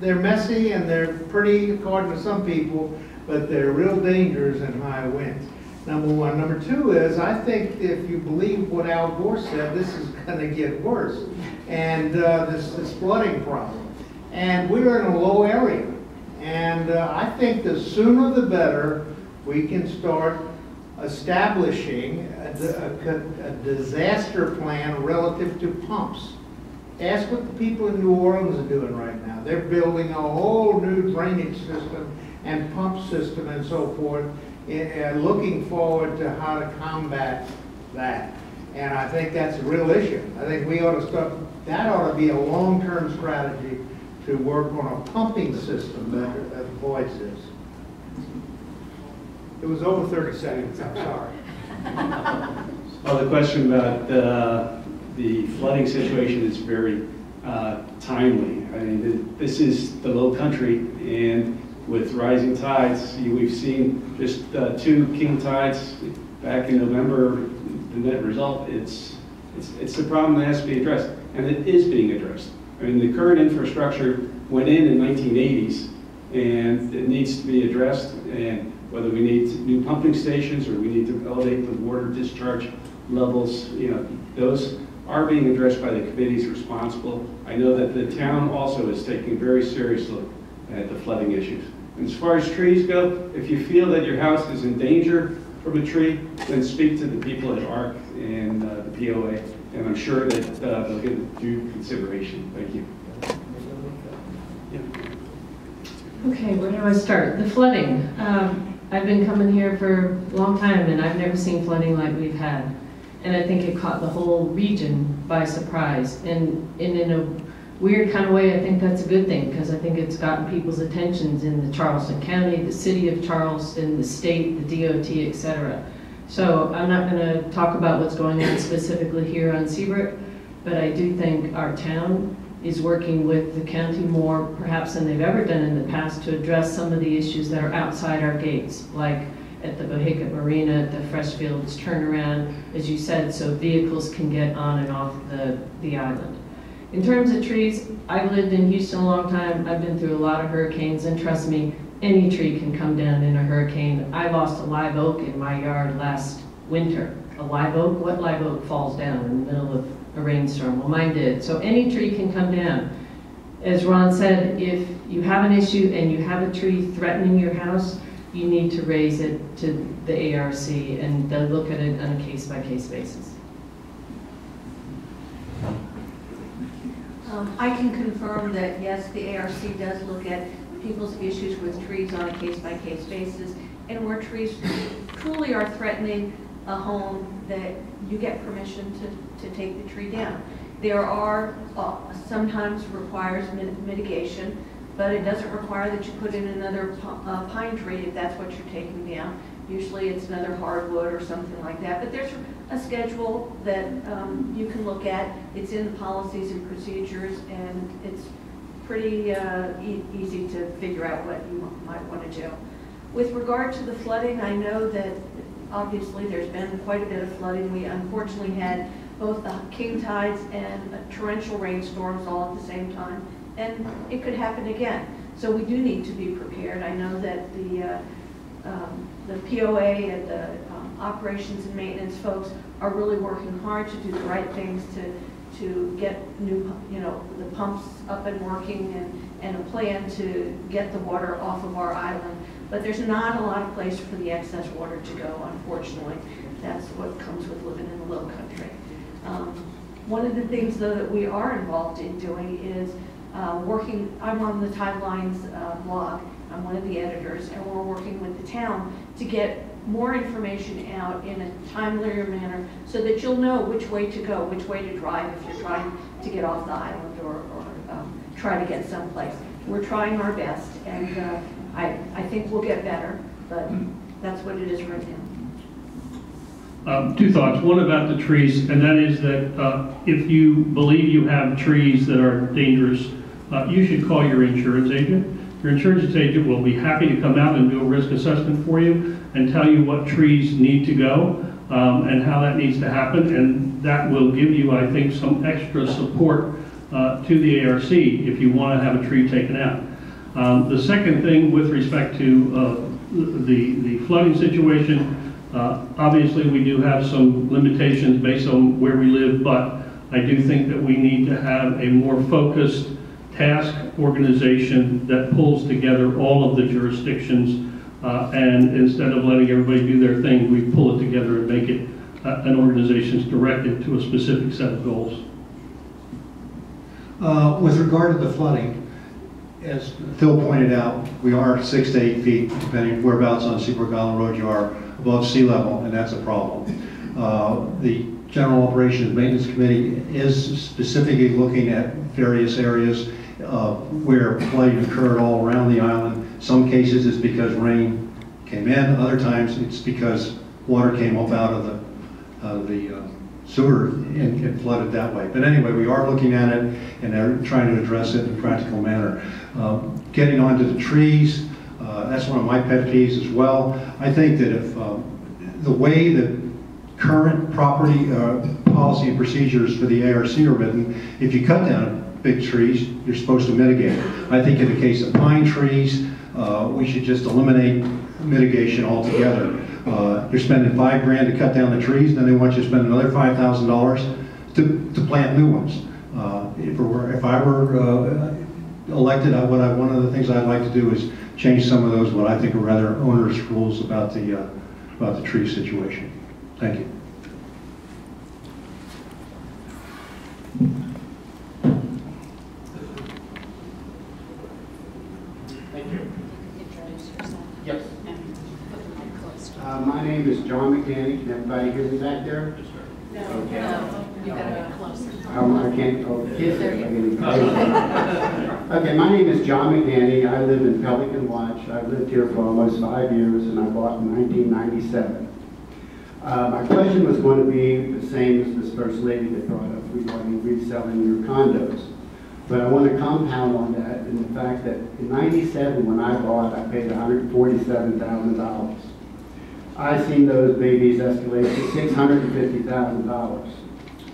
they're messy and they're pretty according to some people, but they're real dangers in high winds. Number one. Number two is, I think if you believe what Al Gore said, this is going to get worse. And this flooding problem. And we're in a low area. And And I think the sooner the better we can start establishing a disaster plan relative to pumps. Ask what the people in New Orleans are doing right now. They're building a whole new drainage system and pump system and so forth, looking forward to how to combat that. And I think that's a real issue. I think we ought to start, that ought to be a long-term strategy to work on a pumping system that avoids this. It was over 30 seconds, I'm sorry. Well, the question about the flooding situation is very timely. I mean, this is the low country, and with rising tides, we've seen just 2 king tides back in November. The net result, it's a problem that has to be addressed, and it is being addressed. I mean, the current infrastructure went in 1980s, and it needs to be addressed, and whether we need new pumping stations or we need to elevate the water discharge levels, those are being addressed by the committees responsible. I know that the town also is taking a very serious look at the flooding issues. And as far as trees go, if you feel that your house is in danger from a tree, then speak to the people at ARC and the POA, and I'm sure that they'll give due consideration. Thank you. Okay, where do I start? The flooding. I've been coming here for a long time, and I've never seen flooding like we've had. And I think it caught the whole region by surprise. And in a weird kind of way, I think that's a good thing, because I think it's gotten people's attentions in the Charleston County, the city of Charleston, the state, the DOT, etc. So I'm not going to talk about what's going on specifically here on Seabrook, but I do think our town is working with the county more perhaps than they've ever done in the past to address some of the issues that are outside our gates, like at the Bohicket Marina, at the Freshfields turnaround, as you said, so vehicles can get on and off the island. In terms of trees, I've lived in Houston a long time. I've been through a lot of hurricanes, and trust me, any tree can come down in a hurricane. I lost a live oak in my yard last winter. A live oak? What live oak falls down in the middle of a rainstorm? Well, mine did. So any tree can come down. As Ron said, if you have an issue and you have a tree threatening your house, you need to raise it to the ARC, and they'll look at it on a case-by-case basis. I can confirm that, yes, the ARC does look at people's issues with trees on a case-by-case basis, and where trees truly are threatening a home, that you get permission to take the tree down. There are, sometimes requires mitigation, but it doesn't require that you put in another pine tree if that's what you're taking down. Usually it's another hardwood or something like that, but there's a schedule that you can look at. It's in the policies and procedures, and it's pretty easy to figure out what you might want to do. With regard to the flooding, I know that obviously there's been quite a bit of flooding. We unfortunately had both the king tides and torrential rainstorms all at the same time, and it could happen again. So we do need to be prepared. I know that the POA and the operations and maintenance folks are really working hard to do the right things to get new, the pumps up and working, and a plan to get the water off of our island. But there's not a lot of place for the excess water to go, unfortunately. That's what comes with living in the low country. One of the things, though, that we are involved in doing is working. I'm on the Tidelines blog. I'm one of the editors, and we're working with the town to get more information out in a timelier manner so that you'll know which way to go, which way to drive if you're trying to get off the island or try to get someplace. We're trying our best, and I think we'll get better, but that's what it is right now. Two thoughts. One about the trees, and that is that if you believe you have trees that are dangerous, you should call your insurance agent. Your insurance agent will be happy to come out and do a risk assessment for you and tell you what trees need to go and how that needs to happen, and that will give you, I think, some extra support to the ARC if you want to have a tree taken out. The second thing with respect to the flooding situation, obviously we do have some limitations based on where we live, but I do think that we need to have a more focused task organization that pulls together all of the jurisdictions, and instead of letting everybody do their thing, we pull it together and make it an organization that's directed to a specific set of goals. With regard to the flooding, as Phil pointed out, we are 6 to 8 feet, depending whereabouts on Seabrook Island Road you are, above sea level, and that's a problem. The General Operations Maintenance Committee is specifically looking at various areas where flooding occurred all around the island. Some cases it's because rain came in, other times it's because water came up out of the sewer and flooded that way. But anyway, we are looking at it and are trying to address it in a practical manner. Getting onto the trees, that's one of my pet peeves as well. I think that if the way that current property policy and procedures for the ARC are written, if you cut down big trees, you're supposed to mitigate it. I think in the case of pine trees, we should just eliminate mitigation altogether. You're spending $5 grand to cut down the trees, then they want you to spend another $5,000 to plant new ones. If I were elected, one of the things I'd like to do is change some of those what I think are rather onerous rules about the tree situation. Thank you. Thank you. Yes. My name is John McCanny. Can everybody hear me back there? No. Okay. No. You gotta get closer. I can't. Oh, kids are getting closer. Okay, my name is John McCanny. I live in Pelican Watch. I've lived here for almost 5 years, and I bought in 1997. My question was going to be the same as this first lady that brought up regarding reselling your condos. But I want to compound on that in the fact that in 97 when I bought, I paid $147,000. I've seen those babies escalate to $650,000.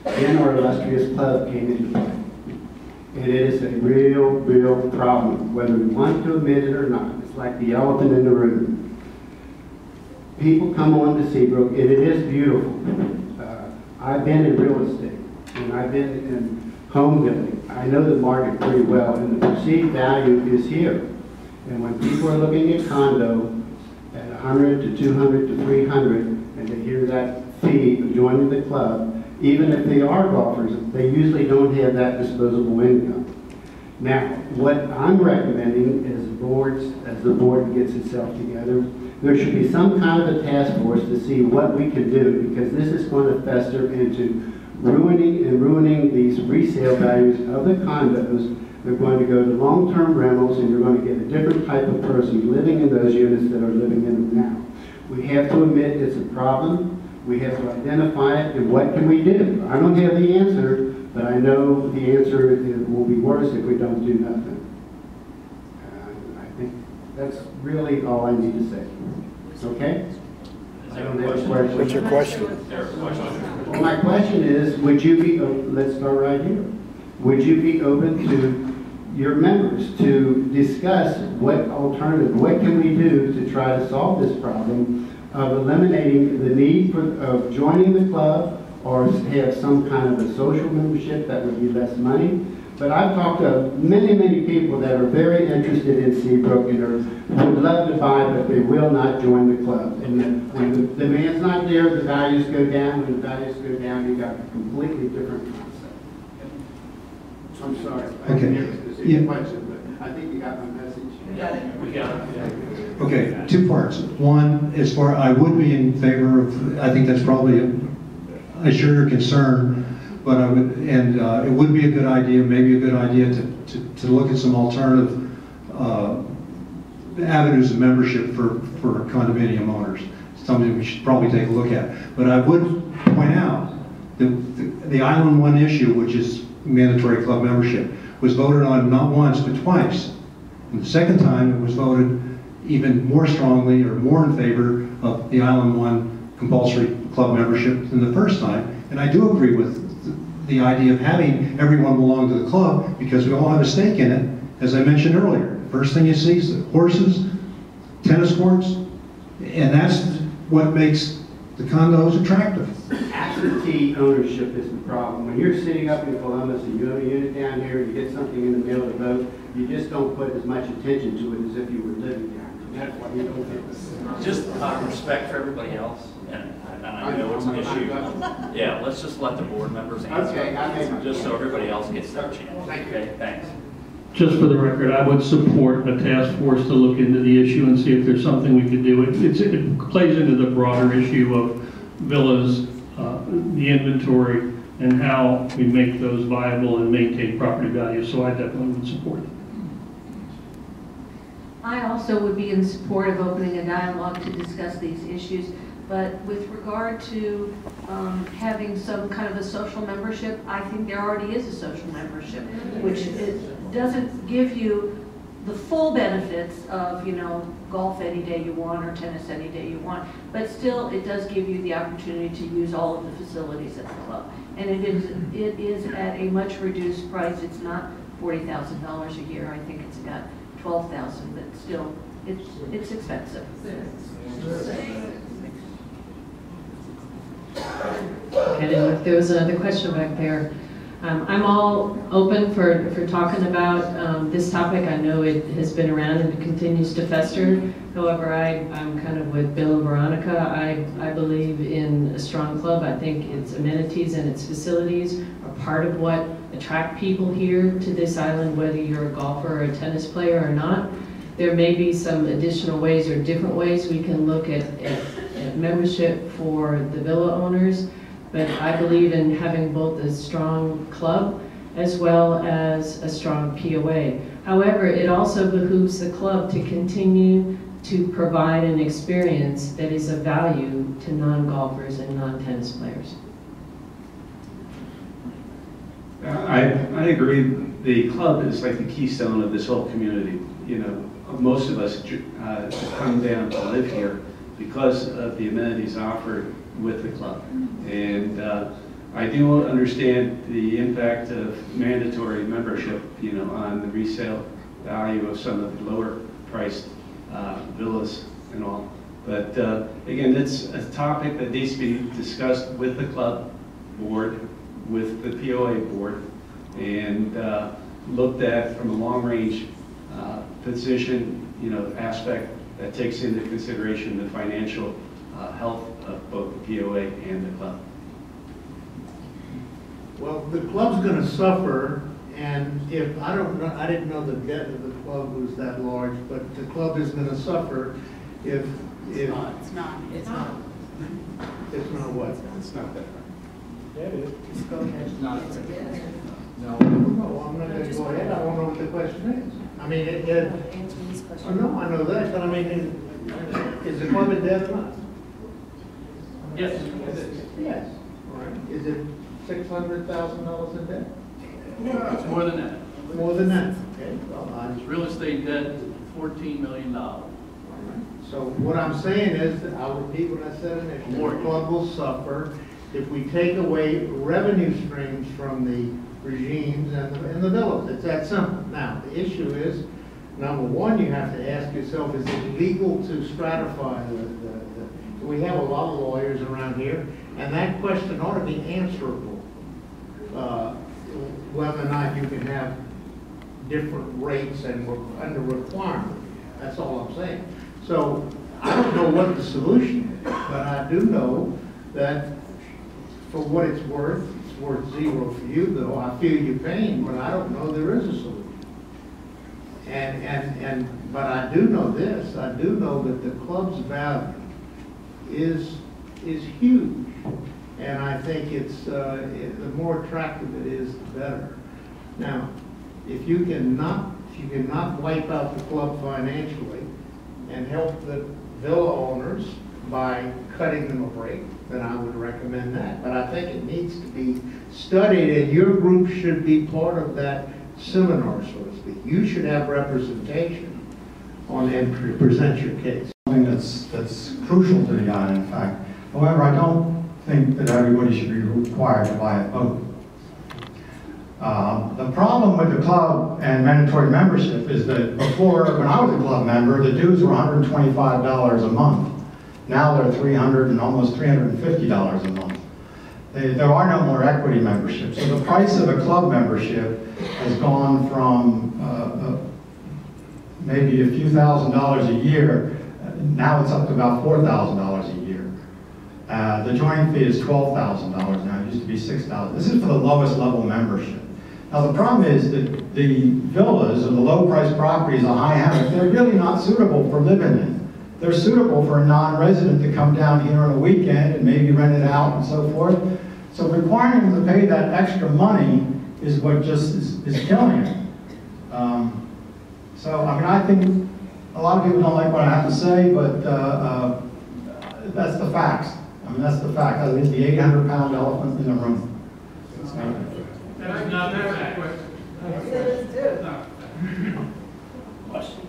Then our illustrious club came into play. And it is a real problem, whether we want to admit it or not. It's like the elephant in the room. People come on to Seabrook, and it is beautiful. I've been in real estate, and I've been in home building. I know the market pretty well, and the perceived value is here. And when people are looking at condo at 100 to 200 to 300, and they hear that fee of joining the club, even if they are golfers, they usually don't have that disposable income. Now, what I'm recommending as the board gets itself together, there should be some kind of a task force to see what we can do, because this is going to fester into ruining these resale values of the condos. They're going to go to long-term rentals, and you're going to get a different type of person living in those units that are living in them now. We have to admit it's a problem. We have to identify it, and what can we do? I don't have the answer, but I know the answer will be worse if we don't do nothing. I think that's really all I need to say. Okay? I don't have a question. What's your question? Well, my question is, would you be, let's start right here. Would you be open to your members to discuss what alternative, what can we do to try to solve this problem of eliminating the need of joining the club or have some kind of a social membership that would be less money? But I've talked to many people that are very interested in Seabrook and would love to buy, but they will not join the club. And when the demand's not there, the values go down. When the values go down, you've got a completely different concept. I'm sorry. I didn't hear the specific question, but I think you got my message. We got it. Okay, two parts. One, as far I would be in favor of, I think that's probably I share your concern, but I would, and it would be a good idea, maybe a good idea to look at some alternative avenues of membership for condominium owners. Something we should probably take a look at. But I would point out that the Island One issue, which is mandatory club membership, was voted on not once but twice. And the second time it was voted even more strongly or more in favor of the Island One compulsory club membership than the first time. And I do agree with the idea of having everyone belong to the club because we all have a stake in it, as I mentioned earlier. First thing you see is the horses, tennis courts, and that's what makes the condos attractive. absentee ownership is the problem. When you're sitting up in Columbus and you own a unit down here, you get something in the mail to vote, you just don't put as much attention to it as if you were living there. And that's why you don't get this. Just out of respect for everybody else, and I know it's an issue. Yeah, let's just let the board members answer, Okay, just so everybody else gets their chance. Okay, thanks. Just for the record, I would support a task force to look into the issue and see if there's something we could do. It plays into the broader issue of villas, the inventory, and how we make those viable and maintain property value. So I definitely would support it. I also would be in support of opening a dialogue to discuss these issues, but with regard to having some kind of a social membership, I think there already is a social membership, which doesn't give you the full benefits of, you know, golf any day you want or tennis any day you want, but still it does give you the opportunity to use all of the facilities at the club. And it is at a much reduced price. It's not $40,000 a year. I think it's about $12,000, but still, it's expensive. And if there was another question back there. I'm all open for talking about this topic. I know it has been around and it continues to fester. However, I'm kind of with Bill and Veronica. I believe in a strong club. I think its amenities and its facilities are part of what attract people here to this island, whether you're a golfer or a tennis player or not. There may be some additional ways or different ways we can look at membership for the villa owners. But I believe in having both a strong club as well as a strong POA. However, it also behooves the club to continue to provide an experience that is of value to non-golfers and non-tennis players. I agree. The club is like the keystone of this whole community. You know, most of us come down to live here because of the amenities offered with the club. And I do understand the impact of mandatory membership, you know, on the resale value of some of the lower priced villas and all. But again, it's a topic that needs to be discussed with the club board, with the POA board, and looked at from a long-range position, you know, aspect that takes into consideration the financial health of both the POA and the club. Well, the club's going to suffer, and if I didn't know the debt of the club was that large, but the club is going to suffer if It's not. It's not what? It's not that hard. Yeah, it is. Just go ahead. No, I'm not going to go ahead. I don't know what the question is. I mean, Answer these oh, questions. no, I know that, but I mean, is the club in debt or not? Yes. Yes. All right. Is it $600,000 in debt? It's more than that. More than that? Okay. Well, It's real estate debt, $14 million. so what I'm saying is that I'll repeat what I said initially. The club will suffer if we take away revenue streams from the regimes and the villas. It's that simple. Now, the issue is, number one, you have to ask yourself, is it legal to stratify we have a lot of lawyers around here, and that question ought to be answerable. Whether or not you can have different rates and under requirement. That's all I'm saying. So I don't know what the solution is, but I do know that for what it's worth zero for you, though. I feel your pain, but I don't know there is a solution. But I do know this. I do know that the club's value is huge, and I think it's the more attractive it is, the better. Now, if you cannot wipe out the club financially and help the villa owners by cutting them a break, then I would recommend that. But I think it needs to be studied, and your group should be part of that seminar, so to speak. You should have representation on and present your case. Something that's crucial to the island, in fact. However, I don't think that everybody should be required to buy a boat. The problem with the club and mandatory membership is that before, when I was a club member, the dues were $125 a month. Now they're $300 and almost $350 a month. There are no more equity memberships. So the price of a club membership has gone from maybe a few $1,000s a year. Now it's up to about $4,000 a year. The joining fee is $12,000 now. It used to be $6,000. This is for the lowest level membership. Now the problem is that the villas or the low price properties, the high hammer, they're really not suitable for living in. They're suitable for a non-resident to come down here on a weekend and maybe rent it out and so forth. So requiring them to pay that extra money is what just is killing it. So, I mean, I think a lot of people don't like what I have to say, but that's the facts. I mean, that's the fact. I think it's the 800-pound elephant in the room. That's not the fact. Question?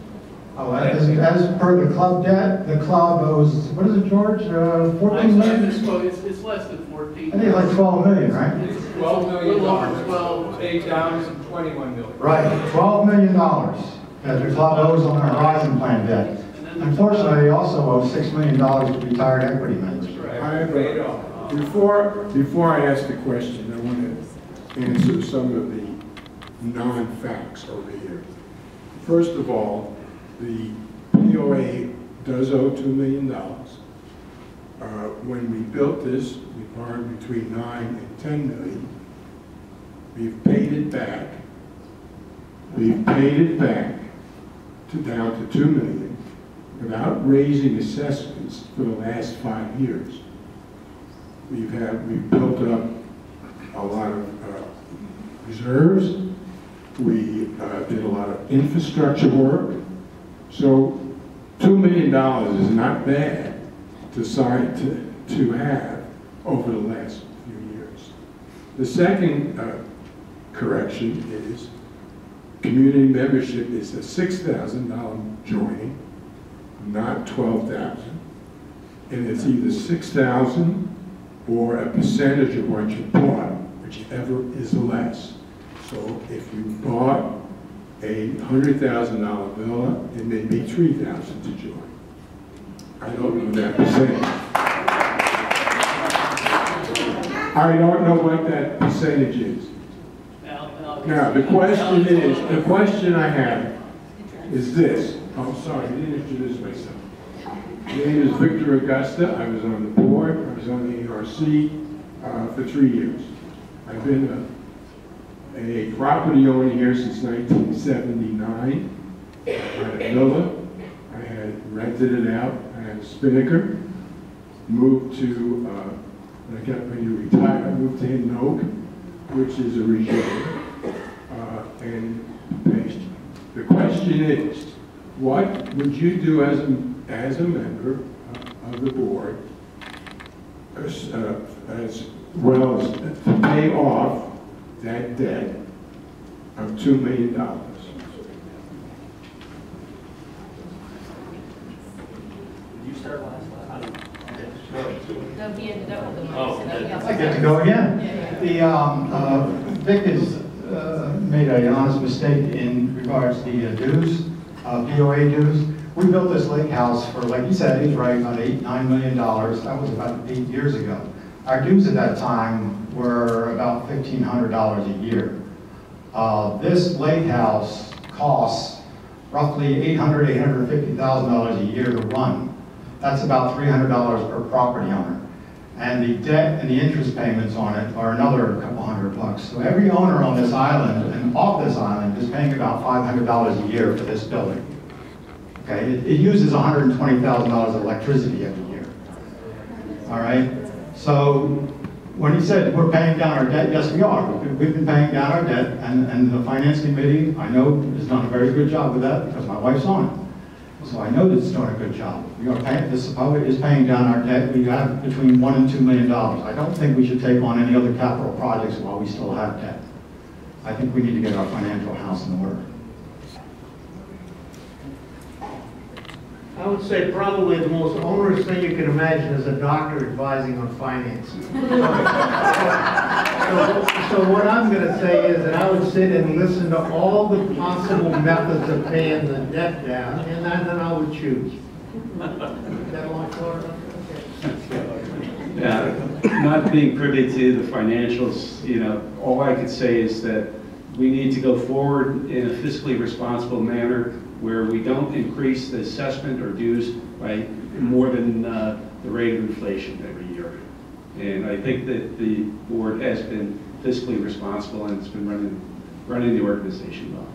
Oh, as per the club debt, the club owes, what is it, George? 14 million? It's less than 14. I think it's like 12 million, right? It's $12 million. 12 paid down to 21 million. Right, $12 million that the club owes on their Horizon Plan debt. Unfortunately, they also owe $6 million to retired equity members. Before I ask the question, I want to answer some of the non-facts over here. First of all, the POA does owe $2 million. When we built this, we borrowed between 9 and 10 million. We've paid it back. We've paid it back down to 2 million without raising assessments for the last 5 years. We've built up a lot of reserves. We did a lot of infrastructure work. So $2 million is not bad to have over the last few years. The second correction is community membership is a $6,000 joining, not $12,000. And it's either $6,000 or a percentage of what you bought, whichever is less. So if you bought a $100,000 villa, it may be $3,000 to join. I don't know that percentage. I don't know what that percentage is. Now, the question I have is this. I'm sorry, I didn't introduce myself. My name is Victor Augusta. I was on the board. I was on the ARC for 3 years. I've been a property owner here since 1979. I had a villa. I had rented it out. I had a spinnaker. Moved to, when I got ready to retire, I moved to Hidden Oak, which is a regime. And the question is, what would you do as a member of the board as well as to pay off that debt of $2 million? Did you start last time? No, he ended up with the Oh, I get to go again. Vic has made an honest mistake in regards to the dues, POA dues. We built this lake house for, like you said, he's right, about $9 million. That was about 8 years ago. Our dues at that time were about $1,500 a year. This lake house costs roughly $850,000 a year to run. That's about $300 per property owner. And the debt and the interest payments on it are another couple $100. So every owner on this island and off this island is paying about $500 a year for this building. Okay, it uses $120,000 of electricity every year. All right, so when he said we're paying down our debt, yes we are. We've been paying down our debt, and the finance committee, I know, has done a very good job with that because my wife's on it. So I know that it's doing a good job. We are paying, this is paying down our debt. We have between $1 and $2 million. I don't think we should take on any other capital projects while we still have debt. I think we need to get our financial house in order. I would say probably the most onerous thing you can imagine is a doctor advising on finances. So what I'm going to say is that I would sit and listen to all the possible methods of paying the debt down, and then I would choose. Is that a long story? Okay. Yeah. not being privy to the financials, you know, all I could say is that we need to go forward in a fiscally responsible manner where we don't increase the assessment or dues by more than the rate of inflation every year. And I think that the board has been fiscally responsible and it's been running the organization well.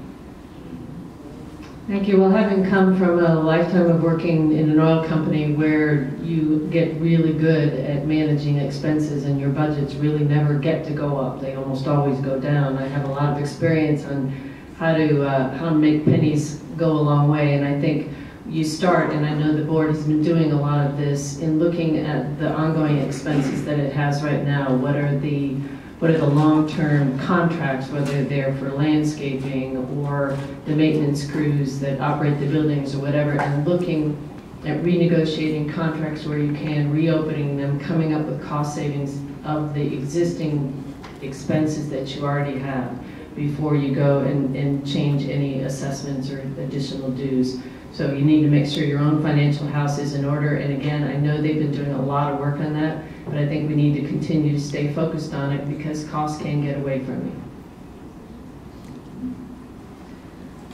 Thank you. Well, having come from a lifetime of working in an oil company where you get really good at managing expenses and your budgets really never get to go up, they almost always go down. I have a lot of experience on how to make pennies go a long way, and I think you start, and I know the board has been doing a lot of this, in looking at the ongoing expenses that it has right now. What are the long-term contracts, whether they're for landscaping or the maintenance crews that operate the buildings or whatever, and looking at renegotiating contracts where you can, reopening them, coming up with cost savings of the existing expenses that you already have before you go and change any assessments or additional dues. So you need to make sure your own financial house is in order. And again, I know they've been doing a lot of work on that, but I think we need to continue to stay focused on it because costs can get away from you.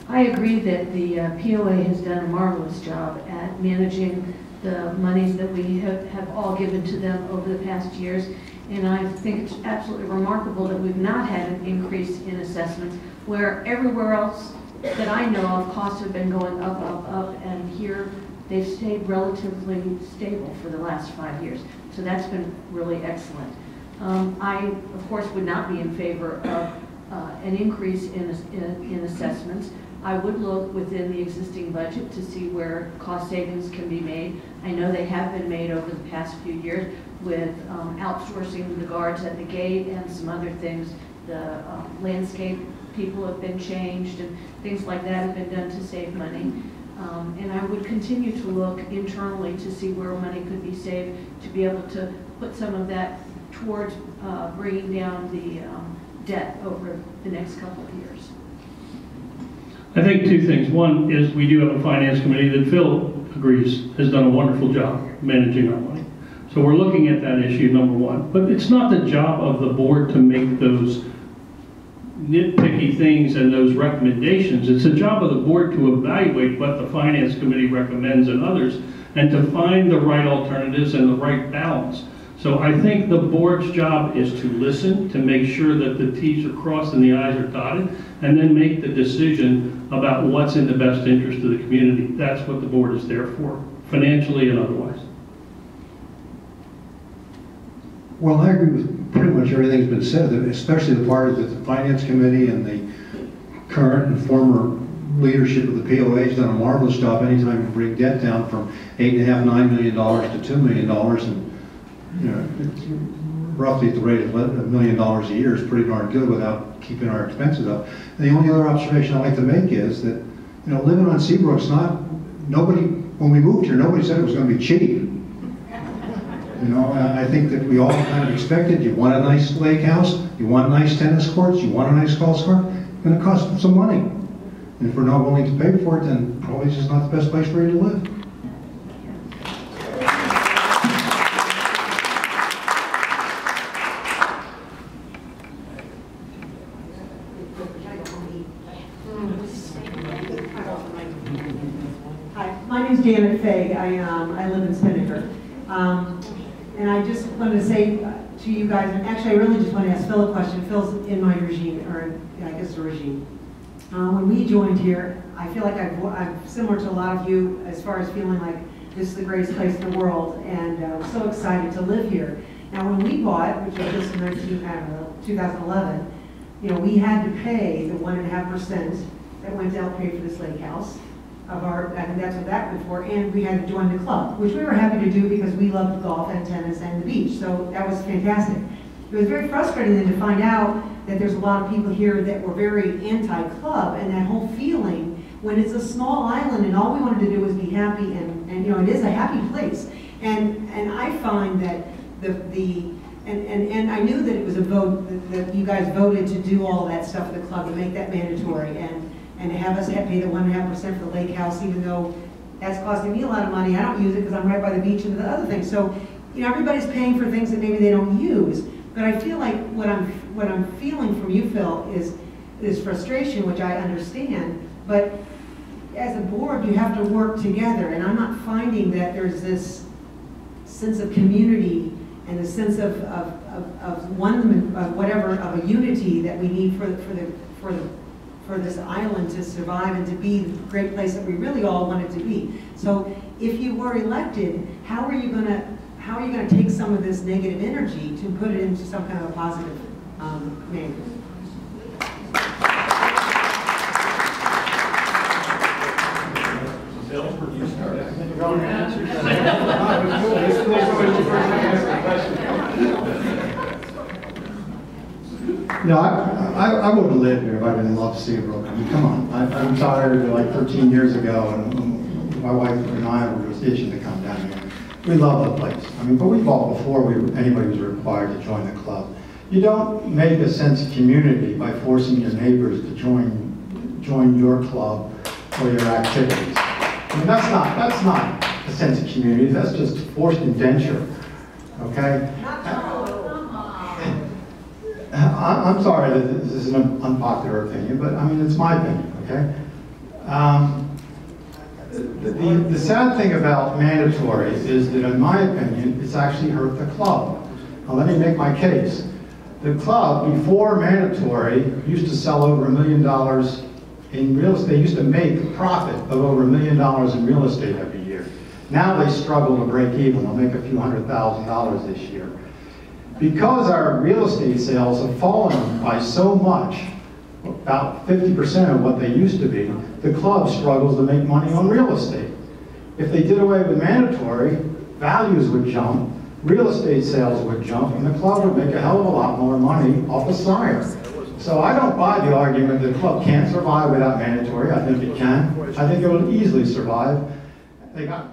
I agree that the POA has done a marvelous job at managing the monies that we have all given to them over the past years. And I think it's absolutely remarkable that we've not had an increase in assessments where everywhere else that I know of, costs have been going up, up, up, and here they've stayed relatively stable for the last 5 years. So that's been really excellent. I, of course, would not be in favor of an increase in assessments. I would look within the existing budget to see where cost savings can be made. I know they have been made over the past few years with outsourcing the guards at the gate and some other things. The landscape people have been changed and things like that have been done to save money. And I would continue to look internally to see where money could be saved to be able to put some of that towards bringing down the debt over the next couple of years. I think two things. One is we do have a finance committee that Phil agrees has done a wonderful job managing our money. So we're looking at that issue, number one. But it's not the job of the board to make those nitpicky things and those recommendations. It's the job of the board to evaluate what the finance committee recommends and others and to find the right alternatives and the right balance. So I think the board's job is to listen, to make sure that the T's are crossed and the I's are dotted, and then make the decision about what's in the best interest of the community. That's what the board is there for, financially and otherwise. Well, I agree with pretty much everything that's been said, especially the part that the Finance Committee and the current and former leadership of the POA has done a marvelous job anytime you bring debt down from $8.5, $9 million to $2 million. And, you know, it's roughly at the rate of $1 million a year is pretty darn good without keeping our expenses up. And the only other observation I'd like to make is that, you know, living on Seabrook's when we moved here, nobody said it was going to be cheap. You know, I think that we all kind of expected, you want a nice lake house, you want nice tennis courts, you want a nice golf course, it's going to cost some money. And if we're not willing to pay for it, then probably it's just not the best place for you to live. Hi, my name's Janet Faye. I live in Spinnaker. And I just wanted to say to you guys, and actually I really just want to ask Phil a question. Phil's in my regime, or I guess the regime. When we joined here, I feel like I'm similar to a lot of you as far as feeling like this is the greatest place in the world, and I'm so excited to live here. Now when we bought, which was just in 2011, you know, we had to pay the 1.5% that went to help pay for this lake house. I think that's what that went for, and we had to join the club, which we were happy to do because we loved golf and tennis and the beach, so that was fantastic. It was very frustrating then to find out that there's a lot of people here that were very anti-club, and that whole feeling when it's a small island and all we wanted to do was be happy, and you know, it is a happy place. And I find that and I knew that it was a vote, that you guys voted to do all that stuff for the club, to make that mandatory, and to have us pay the 1.5% for the lake house, even though that's costing me a lot of money. I don't use it because I'm right by the beach and the other things. So, you know, everybody's paying for things that maybe they don't use. But I feel like what I'm feeling from you, Phil, is frustration, which I understand. But as a board, you have to work together, and I'm not finding that there's this sense of community and a sense of one, whatever, of a unity that we need for this island to survive and to be the great place that we really all want it to be. So if you were elected, how are you gonna take some of this negative energy to put it into some kind of a positive manner? No, I wouldn't live here if I didn't love Seabrook. I mean, come on. I'm tired like 13 years ago, and my wife and I were stationed to come down here. We love the place. I mean, but we bought before anybody was required to join the club. You don't make a sense of community by forcing your neighbors to join your club or your activities. I mean, that's not a sense of community. That's just forced indenture. Okay? I'm sorry that this is an unpopular opinion, but I mean, it's my opinion, okay? The sad thing about mandatory is that, in my opinion, it's actually hurt the club. Now, let me make my case. The club, before mandatory, used to sell over $1 million in real estate. They used to make a profit of over $1 million in real estate every year. Now they struggle to break even. They'll make a few $100,000 this year. Because our real estate sales have fallen by so much, about 50% of what they used to be, the club struggles to make money on real estate. If they did away with mandatory, values would jump, real estate sales would jump, and the club would make a hell of a lot more money off of Sire. So I don't buy the argument that the club can't survive without mandatory. I think it can. I think it will easily survive. They got